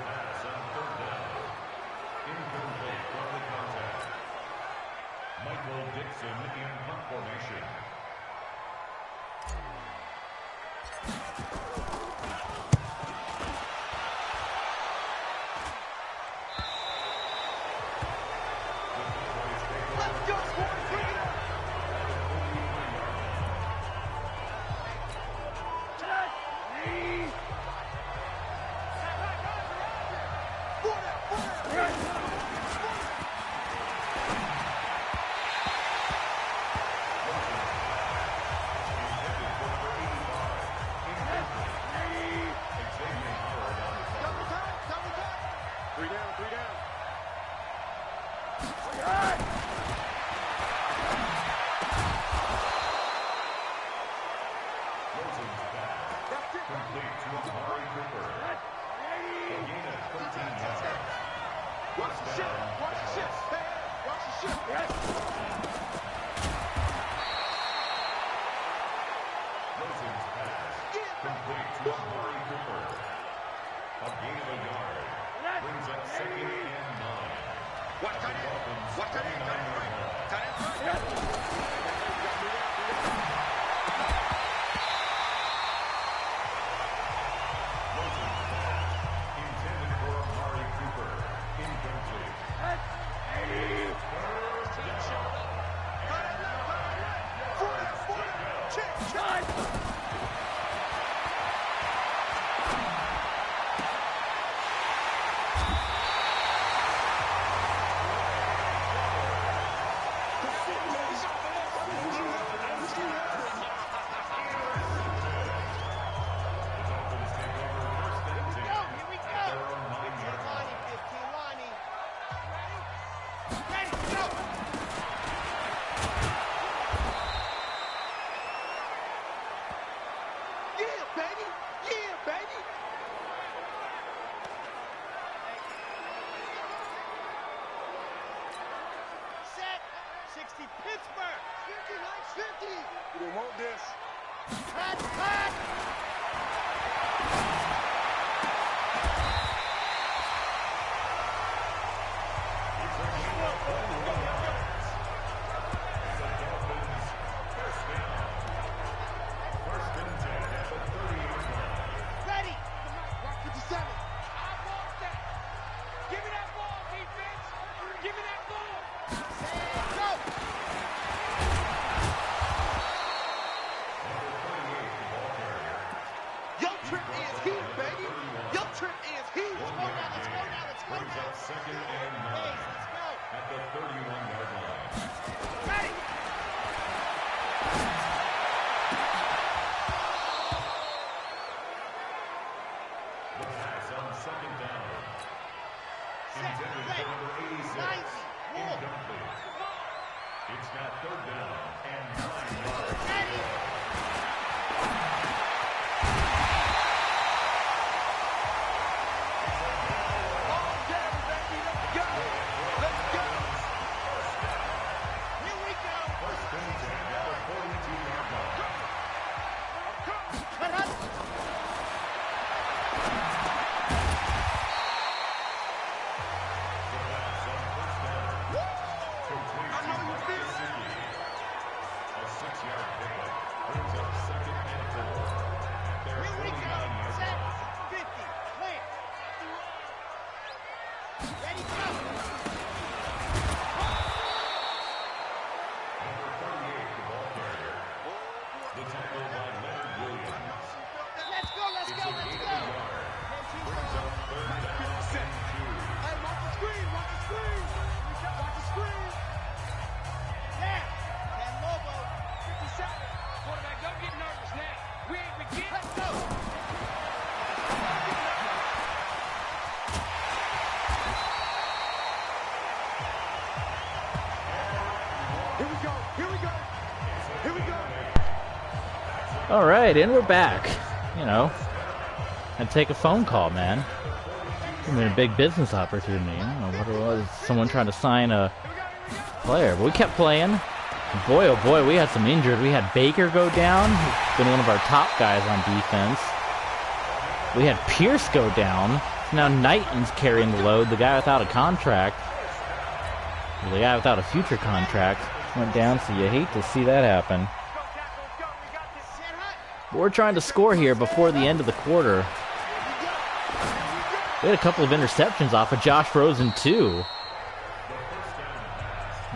pass on third down. Incomplete from the contact. Michael Dixon in punt formation. All right, and we're back. You know, I'd take a phone call, man. I mean, a big business opportunity. I don't know what it was. Someone trying to sign a player, but we kept playing. Boy, oh boy, we had some injured. We had Baker go down, who's been one of our top guys on defense. We had Pierce go down. Now Knighton's carrying the load, the guy without a contract. Or the guy without a future contract went down, so you hate to see that happen. But we're trying to score here before the end of the quarter. We had a couple of interceptions off of Josh Rosen, too.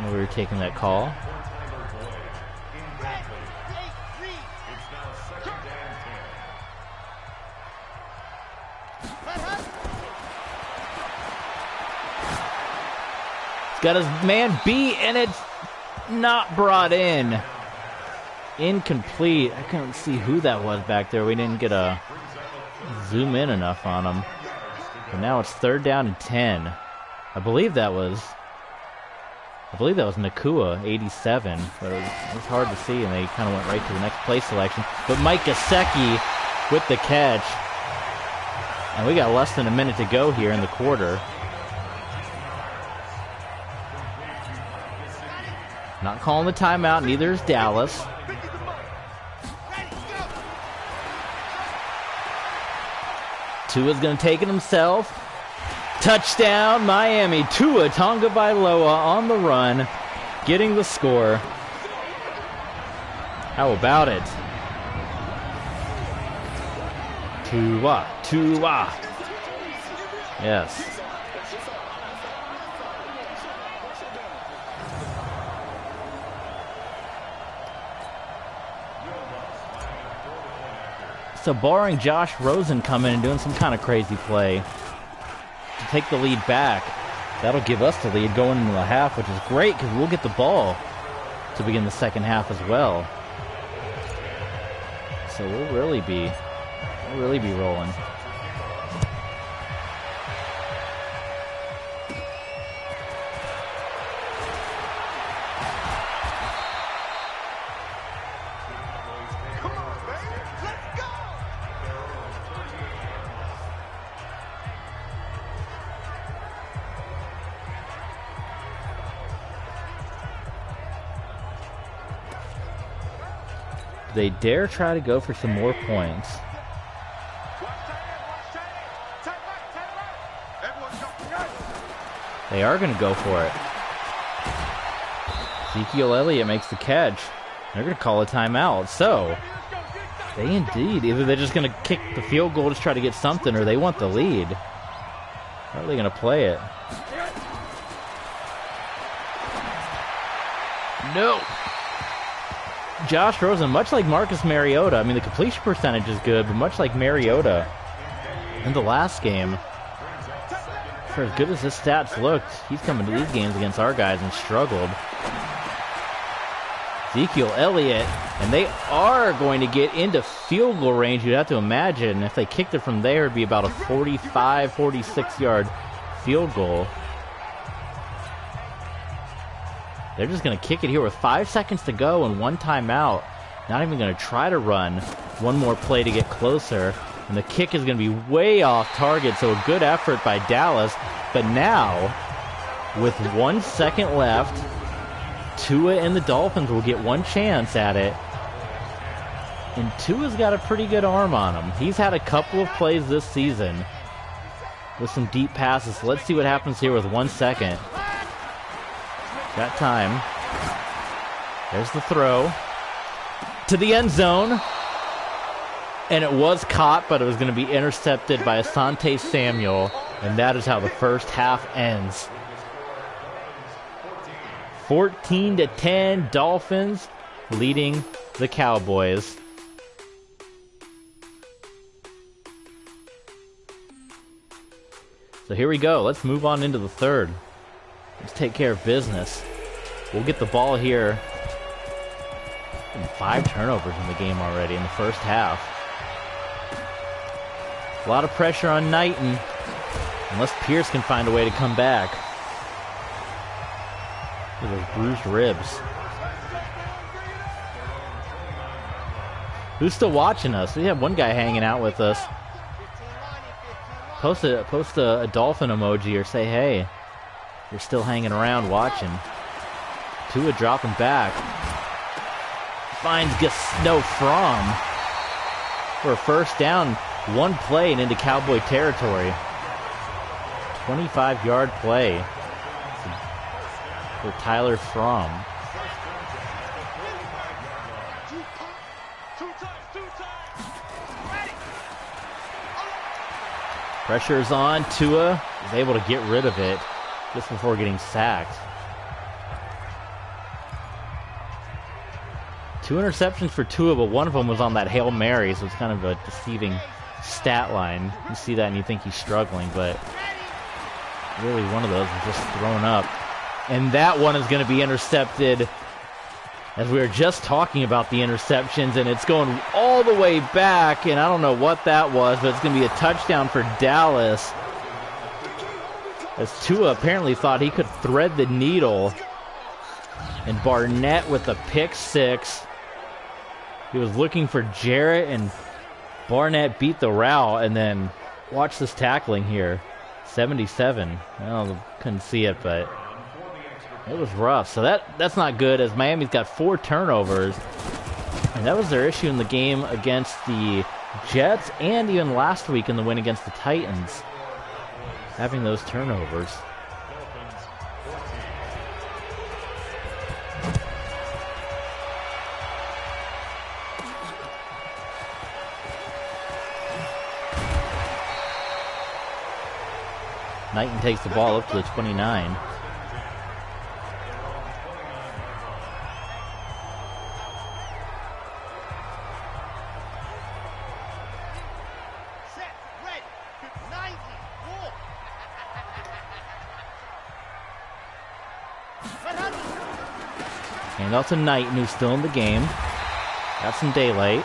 We were taking that call. Got his man beat, and it's not brought in. Incomplete. I couldn't see who that was back there. We didn't get a zoom in enough on him. But now it's 3rd down and 10. I believe that was Nakua, 87. But it was hard to see, and they kind of went right to the next play selection. But Mike Gesicki with the catch. And we got less than a minute to go here in the quarter. Not calling the timeout, neither is Dallas. Tua's going to take it himself. Touchdown, Miami. Tua Tagovailoa on the run, getting the score. How about it? Tua. Yes. So barring Josh Rosen coming and doing some kind of crazy play to take the lead back, that'll give us the lead going into the half, which is great because we'll get the ball to begin the second half as well. So we'll really be rolling. They dare try to go for some more points. They are going to go for it. Ezekiel Elliott makes the catch. They're going to call a timeout. So, they indeed, either they're just going to kick the field goal to try to get something, or they want the lead. How are they going to play it? No. Josh Rosen, much like Marcus Mariota, I mean, the completion percentage is good, but much like Mariota in the last game, for as good as his stats looked, he's coming to these games against our guys and struggled. Ezekiel Elliott, and they are going to get into field goal range. You'd have to imagine if they kicked it from there, it'd be about a 45, 46-yard field goal. They're just going to kick it here with 5 seconds to go and 1 timeout. Not even going to try to run one more play to get closer. And the kick is going to be way off target, so a good effort by Dallas. But now, with 1 second left, Tua and the Dolphins will get one chance at it. And Tua's got a pretty good arm on him. He's had a couple of plays this season with some deep passes. So let's see what happens here with 1 second. Got time. There's the throw to the end zone. And it was caught, but it was going to be intercepted by Asante Samuel. And that is how the first half ends. 14-10, Dolphins leading the Cowboys. So here we go. Let's move on into the third. Let's take care of business. We'll get the ball here. And 5 turnovers in the game already in the first half. A lot of pressure on Knighton. Unless Pierce can find a way to come back. With those bruised ribs. Who's still watching us? We have one guy hanging out with us. Post a dolphin emoji or say, hey, you're still hanging around watching. Tua dropping back. finds Fromm for a first down, one play and into Cowboy territory. 25-yard play for Tyler Fromm. Pressure's on. Tua is able to get rid of it just before getting sacked. 2 interceptions for Tua, but one of them was on that Hail Mary, so it's kind of a deceiving stat line. You see that and you think he's struggling, but really one of those was just thrown up. And that one is going to be intercepted, as we were just talking about the interceptions, and it's going all the way back, and I don't know what that was, but it's going to be a touchdown for Dallas, as Tua apparently thought he could thread the needle, and Barnett with the pick six. He was looking for Jarrett, and Barnett beat the route, and then watch this tackling here. 77. Well, couldn't see it, but it was rough. So that's not good, as Miami's got 4 turnovers. And that was their issue in the game against the Jets and even last week in the win against the Titans. Having those turnovers. Knighton takes the ball up to the 29. Set, ready, 90, walk. And off to Knighton, who's still in the game. Got some daylight.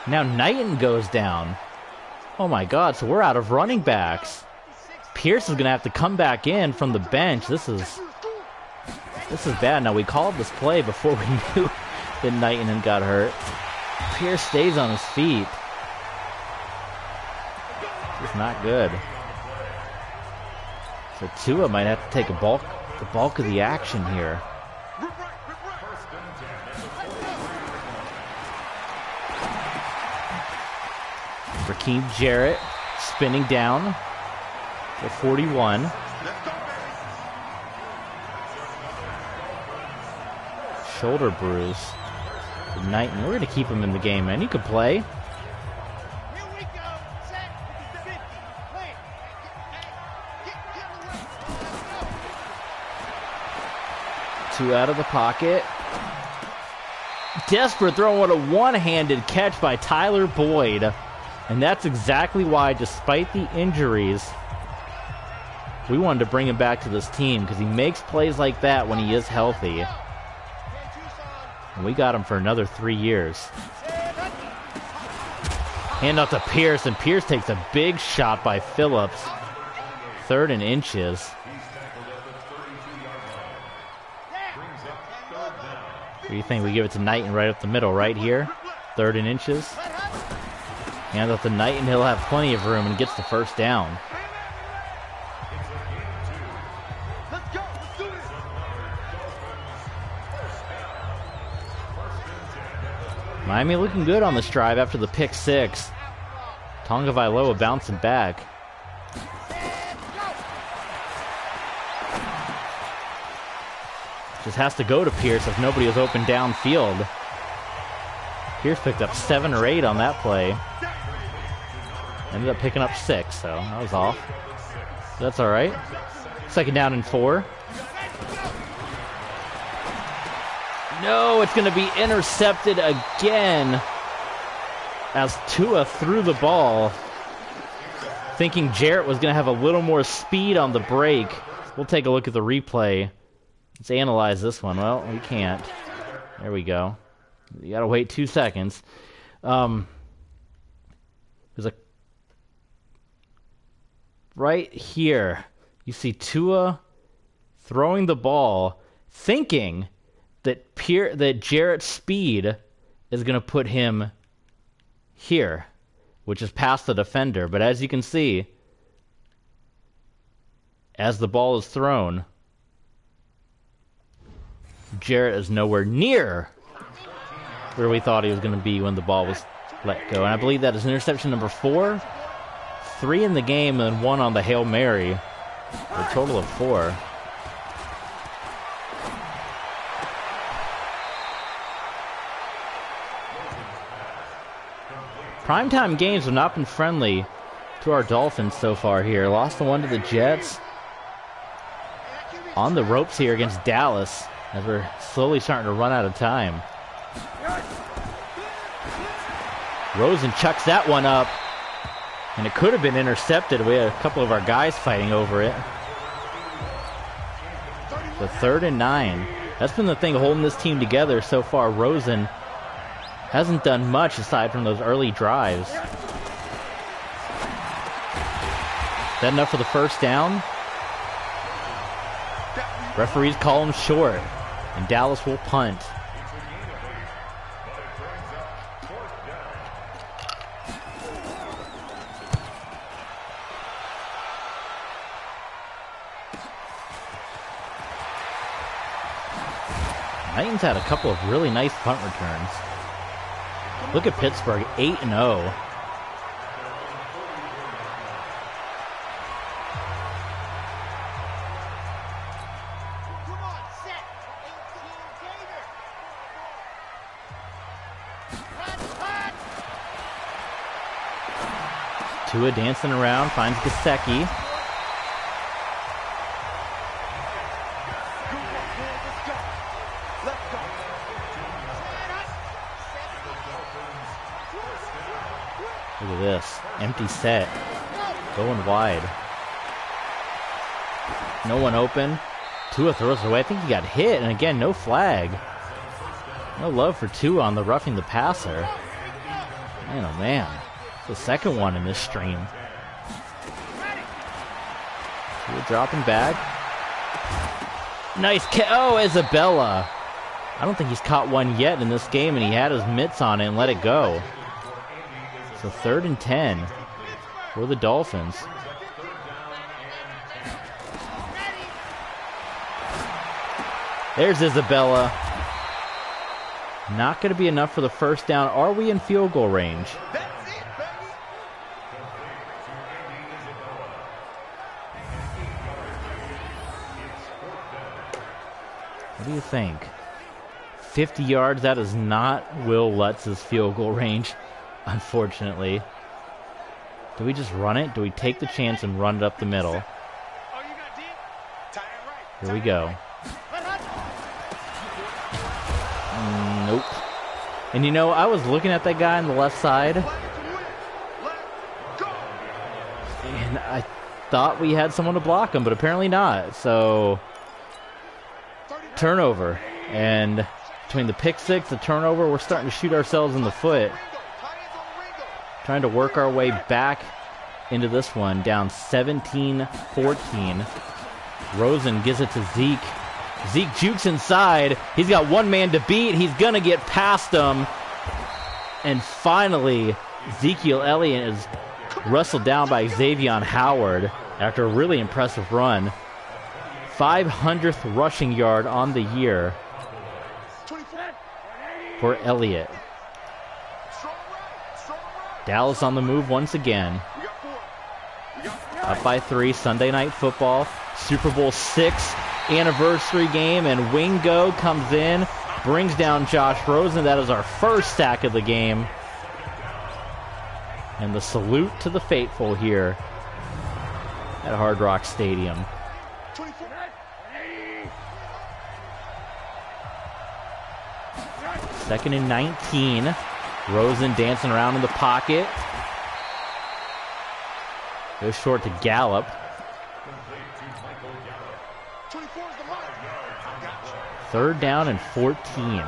Now Knighton goes down. Oh my God, so we're out of running backs. Pierce is going to have to come back in from the bench. This is bad. Now, we called this play before we knew that Knighton had got hurt. Pierce stays on his feet. It's not good. So Tua might have to take the bulk of the action here. Raheem Jarrett spinning down to 41. Shoulder bruise. Knighton, we're going to keep him in the game, man. He could play. Here we go. Set, 50, play. Get away. Let's go. 2 out of the pocket. Desperate throw. What a one-handed catch by Tyler Boyd. And that's exactly why, despite the injuries, we wanted to bring him back to this team, because he makes plays like that when he is healthy. And we got him for another 3 years. Hand off to Pierce, and Pierce takes a big shot by Phillips. 3rd and inches. What do you think? We give it to Knighton right up the middle, right here. 3rd and inches. Hand off to Knighton, he'll have plenty of room and gets the first down. Miami looking good on this drive after the pick six. Tonga Vailoa bouncing back. Just has to go to Pierce if nobody is open downfield. Pierce picked up 7 or 8 on that play. Ended up picking up 6, so that was off. That's all right. 2nd down and 4. No, it's going to be intercepted again as Tua threw the ball, thinking Jarrett was going to have a little more speed on the break. We'll take a look at the replay. Let's analyze this one. Well, we can't. There we go. You got to wait 2 seconds. There's a right here. You see Tua throwing the ball, thinking that Jarrett's speed is going to put him here, which is past the defender. But as you can see, as the ball is thrown, Jarrett is nowhere near where we thought he was going to be when the ball was let go. And I believe that is interception number 4. 3 in the game and 1 on the Hail Mary. A total of 4. Primetime games have not been friendly to our Dolphins so far here. Lost the 1 to the Jets. On the ropes here against Dallas as we're slowly starting to run out of time. Rosen chucks that one up, and it could have been intercepted. We had a couple of our guys fighting over it. The 3rd and 9. That's been the thing holding this team together so far. Rosen hasn't done much aside from those early drives. Is that enough for the first down? Referees call him short, and Dallas will punt. Titans had a couple of really nice punt returns. Look at Pittsburgh, 8-0. Tua dancing around, finds Gesicki. Look at this. Empty set. Going wide. No one open. Tua throws it away. I think he got hit, and again, no flag. No love for Tua on the roughing the passer. Man, oh man. The second one in this stream. Tua dropping back. Nice Isabella. I don't think he's caught one yet in this game, and he had his mitts on it and let it go. So 3rd and 10 for the Dolphins. There's Isabella. Not going to be enough for the first down. Are we in field goal range? What do you think? 50 yards, that is not Will Lutz's field goal range, unfortunately. Do we just run it? Do we take the chance and run it up the middle? Here we go. Nope. And you know, I was looking at that guy on the left side, and I thought we had someone to block him, but apparently not. So, turnover. And between the pick six, the turnover, we're starting to shoot ourselves in the foot. Trying to work our way back into this one, down 17-14. Rosen gives it to Zeke. Zeke jukes inside. He's got one man to beat. He's going to get past him. And finally, Ezekiel Elliott is wrestled down by Xavier Howard after a really impressive run. 500th rushing yard on the year for Elliott. Dallas on the move once again. Up by 3, Sunday Night Football. Super Bowl 6 anniversary game, and Wingo comes in, brings down Josh Rosen. That is our first sack of the game. And the salute to the faithful here at Hard Rock Stadium. Second and 19. Rosen dancing around in the pocket. Goes short to Gallup. Third down and 14.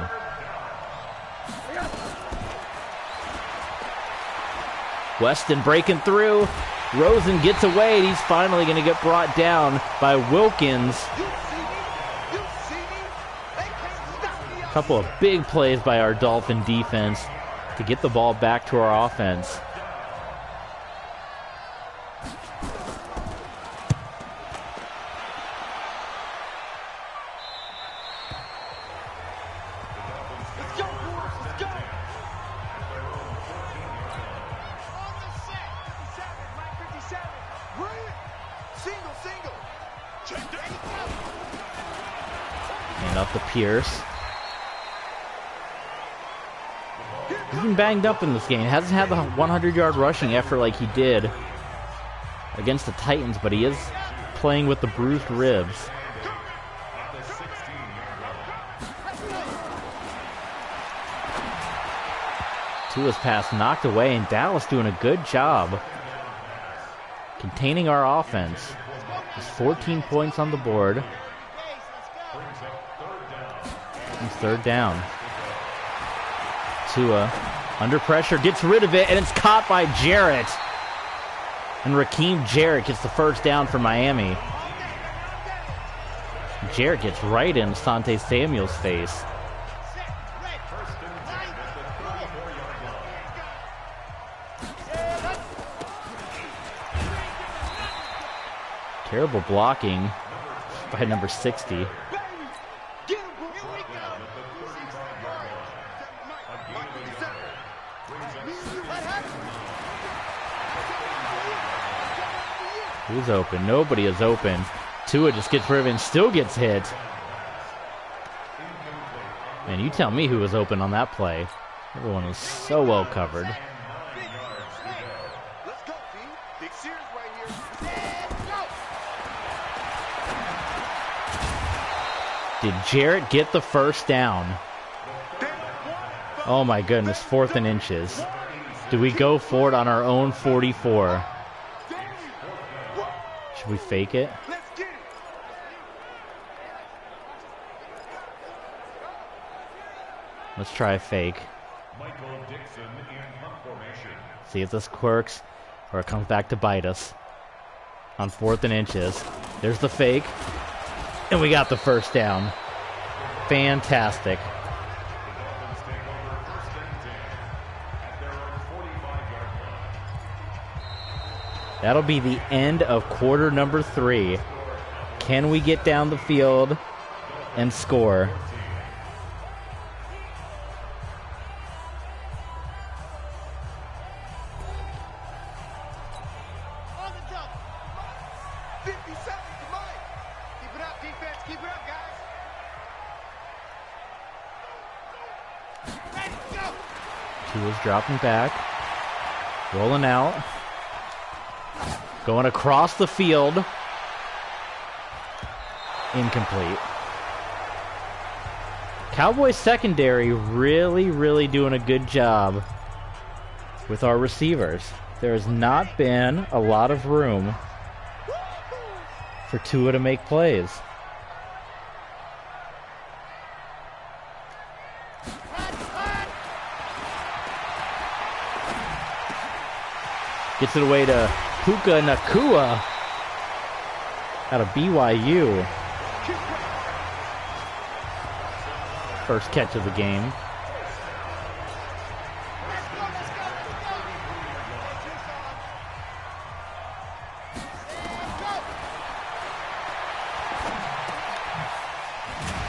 Weston breaking through. Rosen gets away. He's finally going to get brought down by Wilkins. A couple of big plays by our Dolphin defense to get the ball back to our offense. And up to Pierce. He's been banged up in this game. He hasn't had the 100-yard rushing effort like he did against the Titans, but he is playing with the bruised ribs. Tua's pass knocked away, and Dallas doing a good job containing our offense. There's 14 points on the board. It's third down. Tua, under pressure, gets rid of it, and it's caught by Jarrett. And Raheem Jarrett gets the first down for Miami. Jarrett gets right in Asante Samuel's face. Terrible blocking by number 60. Who's open? Nobody is open. Tua just gets rid of it and still gets hit. And you tell me who was open on that play. Everyone was so well covered. Did Jarrett get the first down? Oh my goodness, 4th and inches. Do we go for it on our own 44? Should we fake it? Let's try a fake. See if this quirks or it comes back to bite us. On 4th and inches. There's the fake. And we got the first down. Fantastic. That'll be the end of quarter number 3. Can we get down the field and score? On the double. 50 seconds to mine. Keep it up, defense. Keep it up, guys. Ready, go. Tua's dropping back. Rolling out. Going across the field. Incomplete. Cowboys secondary really doing a good job with our receivers. There has not been a lot of room for Tua to make plays. Gets it away to Puka Nakua out of BYU. First catch of the game.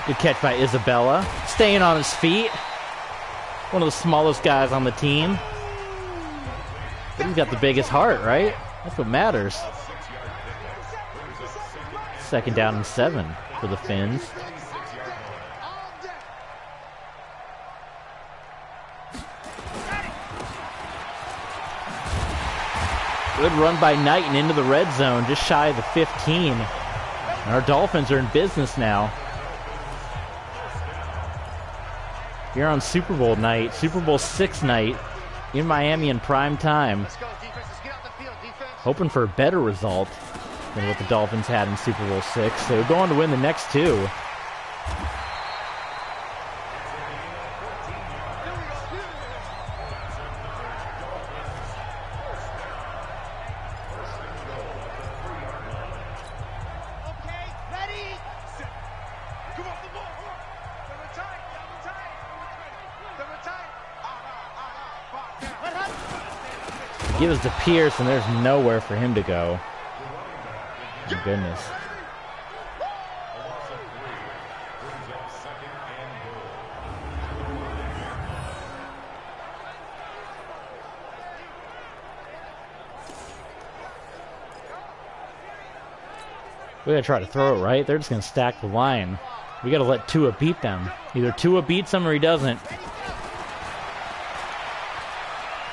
Good catch by Isabella. Staying on his feet. One of the smallest guys on the team. But he's got the biggest heart, right? That's what matters. 2nd down and 7 for the Finns. Good run by Knight and into the red zone, just shy of the 15. And our Dolphins are in business now. Here on Super Bowl night, Super Bowl 6 night, in Miami in prime time. Hoping for a better result than what the Dolphins had in Super Bowl 6. So they're going to win the next 2. Give us to Pierce, and there's nowhere for him to go. My goodness. We gotta try to throw it, right? They're just gonna stack the line. We gotta let Tua beat them. Either Tua beats them or he doesn't.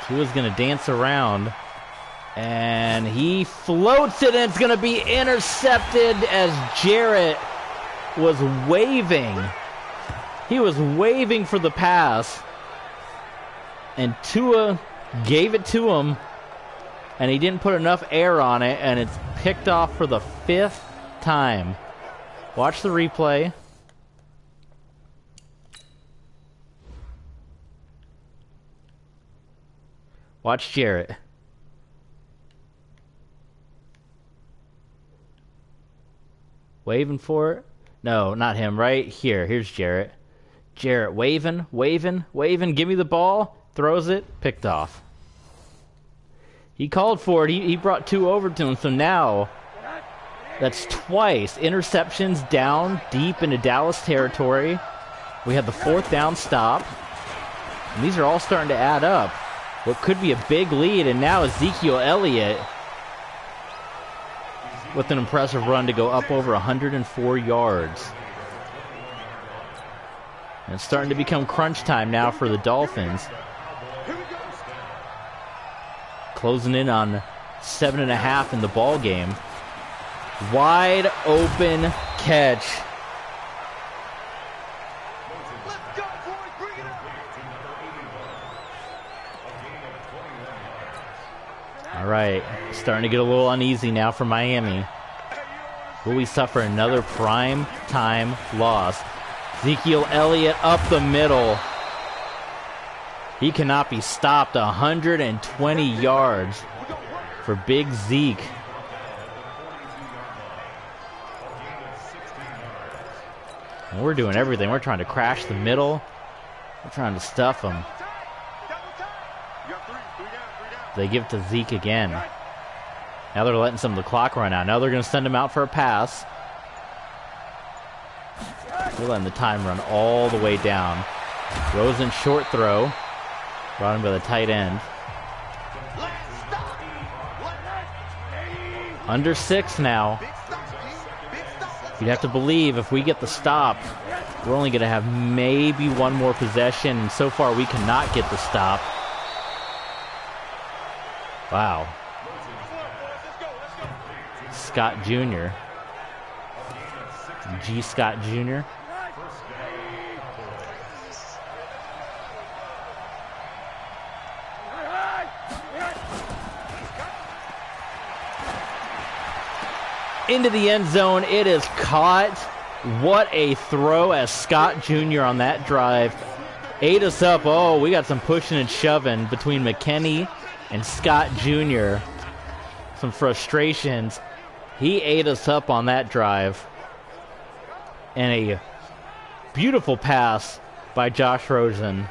Tua's gonna dance around. And he floats it, and it's gonna be intercepted as Jarrett was waving. He was waving for the pass. And Tua gave it to him. And he didn't put enough air on it, and it's picked off for the 5th time. Watch the replay. Watch Jarrett. Waving for it. No, not him. Right here. Here's Jarrett. Jarrett waving, waving, waving. Give me the ball. Throws it. Picked off. He called for it. He brought Tua over to him. So now, that's twice. Interceptions down deep into Dallas territory. We had the 4th down stop. And these are all starting to add up. What could be a big lead. And now Ezekiel Elliott with an impressive run to go up over 104 yards. And it's starting to become crunch time now for the Dolphins. Closing in on 7.5 in the ball game. Wide open catch. Let's go, boys. Bring it up. All right, starting to get a little uneasy now for Miami. Will we suffer another prime time loss? Ezekiel Elliott up the middle. He cannot be stopped. 120 yards for Big Zeke. And we're doing everything. We're trying to crash the middle. We're trying to stuff them. They give it to Zeke again. Now they're letting some of the clock run out. Now they're going to send him out for a pass. They're letting the time run all the way down. Rosen short throw. Brought him by the tight end. Under 6 now. You'd have to believe if we get the stop, we're only going to have maybe one more possession. And so far we cannot get the stop. Wow. Scott Jr. G. Scott Jr. Into the end zone. It is caught. What a throw as Scott Jr. on that drive ate us up. Oh, we got some pushing and shoving between McKinney and Scott Jr. Some frustrations. He ate us up on that drive. And a beautiful pass by Josh Rosen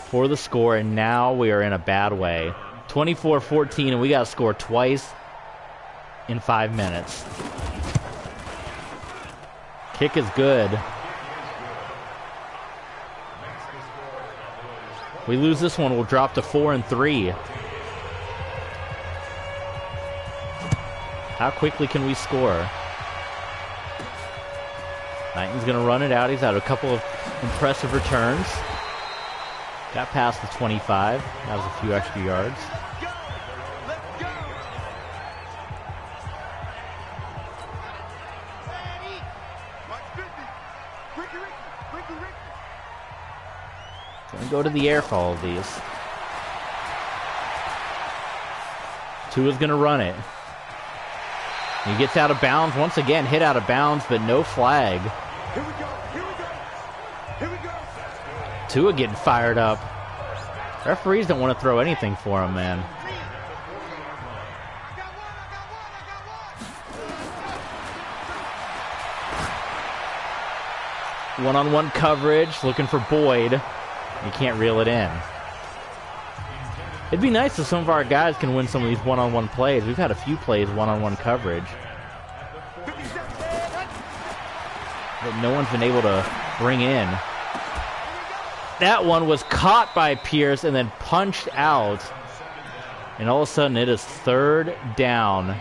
for the score. And now we are in a bad way. 24-14, and we got to score twice in 5 minutes. Kick is good. We lose this one, we'll drop to 4-3. How quickly can we score? Knighton's going to run it out. He's had a couple of impressive returns. Got past the 25. That was a few extra yards. Going to go to the air for all of these. Tua's going to run it. He gets out of bounds. Once again, hit out of bounds, but no flag. Here we go. Here we go. Here we go. Tua getting fired up. Referees don't want to throw anything for him, man. One-on-one coverage, looking for Boyd. You can't reel it in. It'd be nice if some of our guys can win some of these one-on-one plays. We've had a few plays one-on-one coverage that no one's been able to bring in. That one was caught by Pierce and then punched out. And all of a sudden, it is 3rd down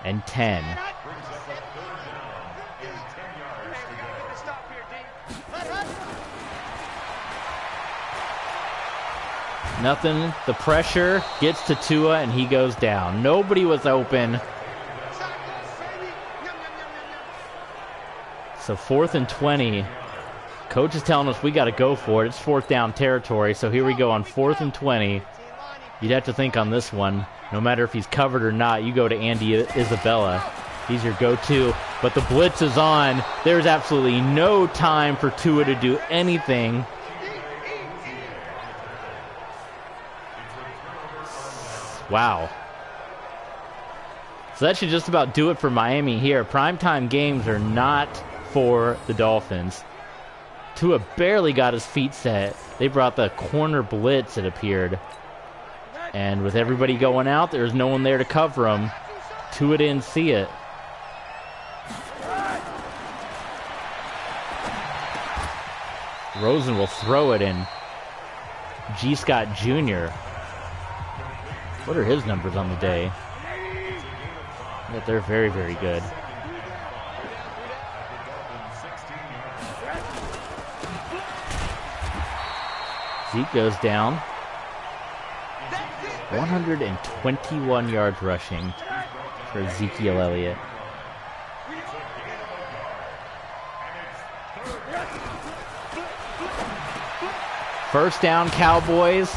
and 10. Nothing. The pressure gets to Tua, and he goes down. Nobody was open. So 4th and 20. Coach is telling us we got to go for it. It's 4th down territory. So here we go on 4th and 20. You'd have to think on this one, no matter if he's covered or not, you go to Andy Isabella. He's your go-to. But the blitz is on. There's absolutely no time for Tua to do anything. Wow. So that should just about do it for Miami here. Primetime games are not for the Dolphins. Tua barely got his feet set. They brought the corner blitz, it appeared. And with everybody going out, there's no one there to cover him. Tua didn't see it. Rosen will throw it in. G. Scott Jr. What are his numbers on the day? Yeah, they're very, very good. Zeke goes down. 121 yards rushing for Ezekiel Elliott. First down, Cowboys.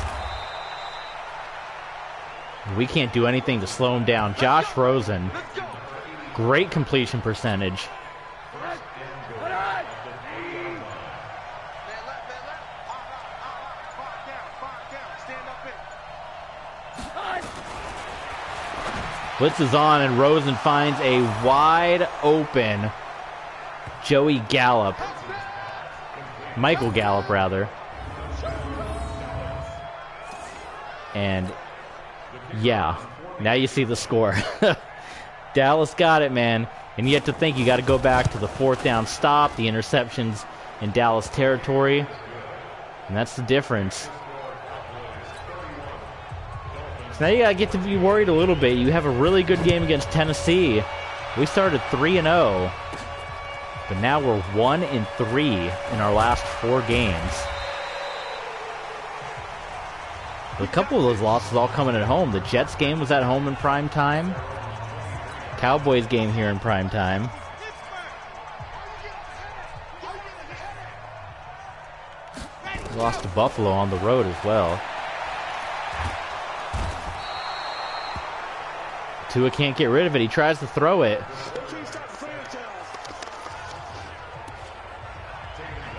We can't do anything to slow him down. Josh Rosen, great completion percentage. Blitz is on, and Rosen finds a wide open Joey Gallup. Michael Gallup, rather. And yeah, now you see the score. Dallas got it, man. And you have to think you got to go back to the 4th down stop, the interceptions in Dallas territory. And that's the difference. So now you got to get to be worried a little bit. You have a really good game against Tennessee. We started 3-0. But now we're 1-3 in our last 4 games. A couple of those losses all coming at home. The Jets game was at home in prime time. Cowboys game here in prime time. We lost to Buffalo on the road as well. Tua can't get rid of it. He tries to throw it.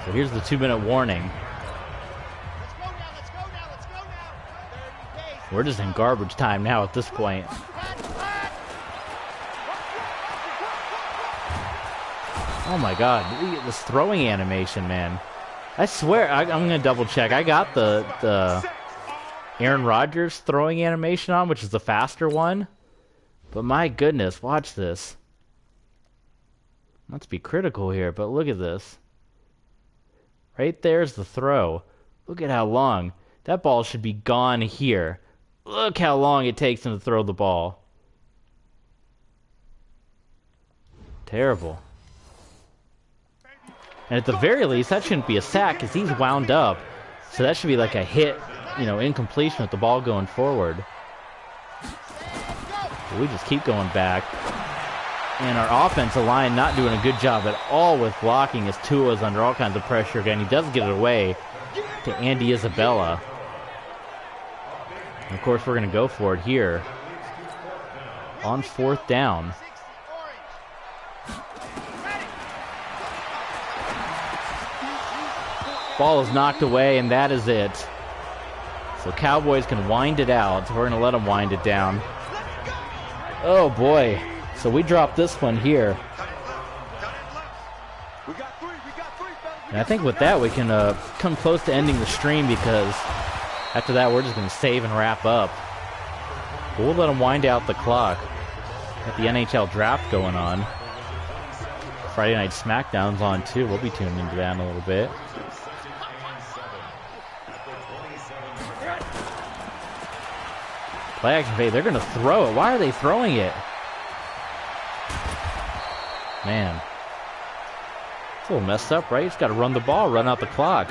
So here's the 2-minute warning. We're just in garbage time now at this point. Oh my god, this throwing animation, man. I swear, I'm going to double check. I got the Aaron Rodgers throwing animation on, which is the faster one. But my goodness, watch this. Let's be critical here, but look at this. Right there's the throw. Look at how long. That ball should be gone here. Look how long it takes him to throw the ball. Terrible. And at the very least, that shouldn't be a sack because he's wound up. So that should be like a hit, incompletion with the ball going forward. But we just keep going back. And our offensive line not doing a good job at all with blocking as Tua's under all kinds of pressure again. He does get it away to Andy Isabella. And of course, we're going to go for it here on 4th down. Ball is knocked away, and that is it. So Cowboys can wind it out. So we're going to let them wind it down. Oh, boy. So we dropped this one here. And I think with that, we can come close to ending the stream because after that, we're just going to save and wrap up. But we'll let them wind out the clock. Got the NHL draft going on. Friday Night SmackDown's on, too. We'll be tuning into that in a little bit. Play action fake. They're going to throw it. Why are they throwing it? Man. It's a little messed up, right? He's got to run the ball, run out the clock.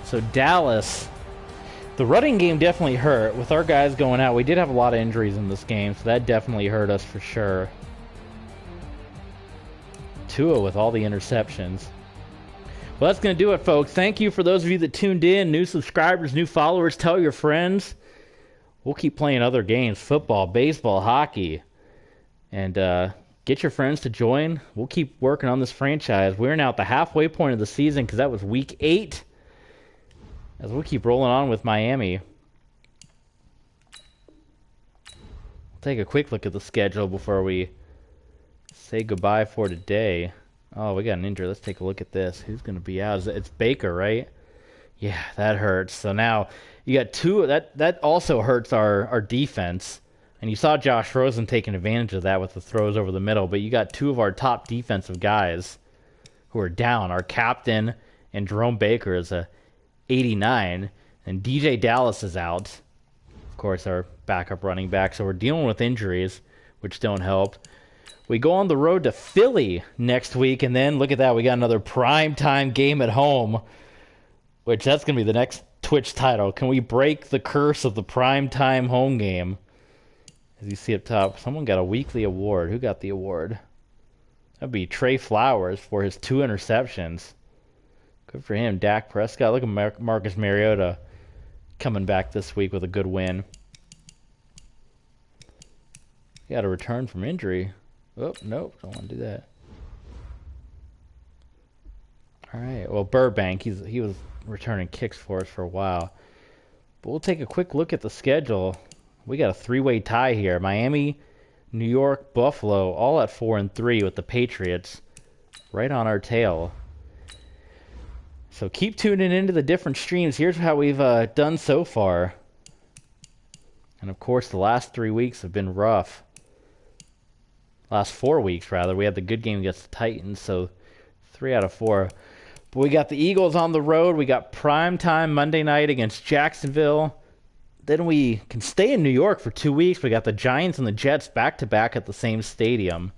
So Dallas, the running game definitely hurt. With our guys going out, we did have a lot of injuries in this game, so that definitely hurt us for sure. Tua with all the interceptions. Well, that's going to do it, folks. Thank you for those of you that tuned in, new subscribers, new followers. Tell your friends. We'll keep playing other games, football, baseball, hockey. And get your friends to join. We'll keep working on this franchise. We're now at the halfway point of the season because that was week 8. As we'll keep rolling on with Miami. We'll take a quick look at the schedule before we say goodbye for today. Oh, we got an injury. Let's take a look at this. Who's going to be out? It's Baker, right? Yeah, that hurts. So now you got two. That also hurts our defense. And you saw Josh Rosen taking advantage of that with the throws over the middle. But you got 2 of our top defensive guys who are down. Our captain and Jerome Baker is a 89, and DJ Dallas is out. Of course, our backup running back. So we're dealing with injuries, which don't help. We go on the road to Philly next week, and then look at that, we got another primetime game at home, which that's going to be the next Twitch title. Can we break the curse of the primetime home game? As you see up top, someone got a weekly award. Who got the award? That'd be Trey Flowers for his 2 interceptions. Good for him. Dak Prescott. Look at Marcus Mariota coming back this week with a good win. He got a return from injury. Oh, nope. Don't want to do that. All right. Well, Burbank, he was returning kicks for us for a while. But we'll take a quick look at the schedule. We got a 3-way tie here. Miami, New York, Buffalo, all at 4-3 with the Patriots right on our tail. So keep tuning into the different streams. Here's how we've done so far. And, of course, the last 3 weeks have been rough. Last 4 weeks, rather. We had the good game against the Titans, so 3 out of 4. But we got the Eagles on the road. We got primetime Monday night against Jacksonville. Then we can stay in New York for 2 weeks. We got the Giants and the Jets back-to-back at the same stadium.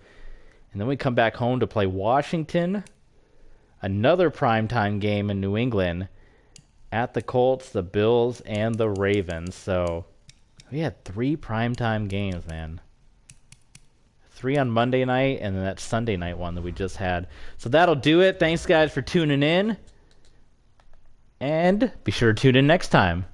And then we come back home to play Washington. Another primetime game in New England at the Colts, the Bills, and the Ravens. So we had 3 primetime games, man. 3 on Monday night, and then that Sunday night one that we just had. So that'll do it. Thanks, guys, for tuning in. And be sure to tune in next time.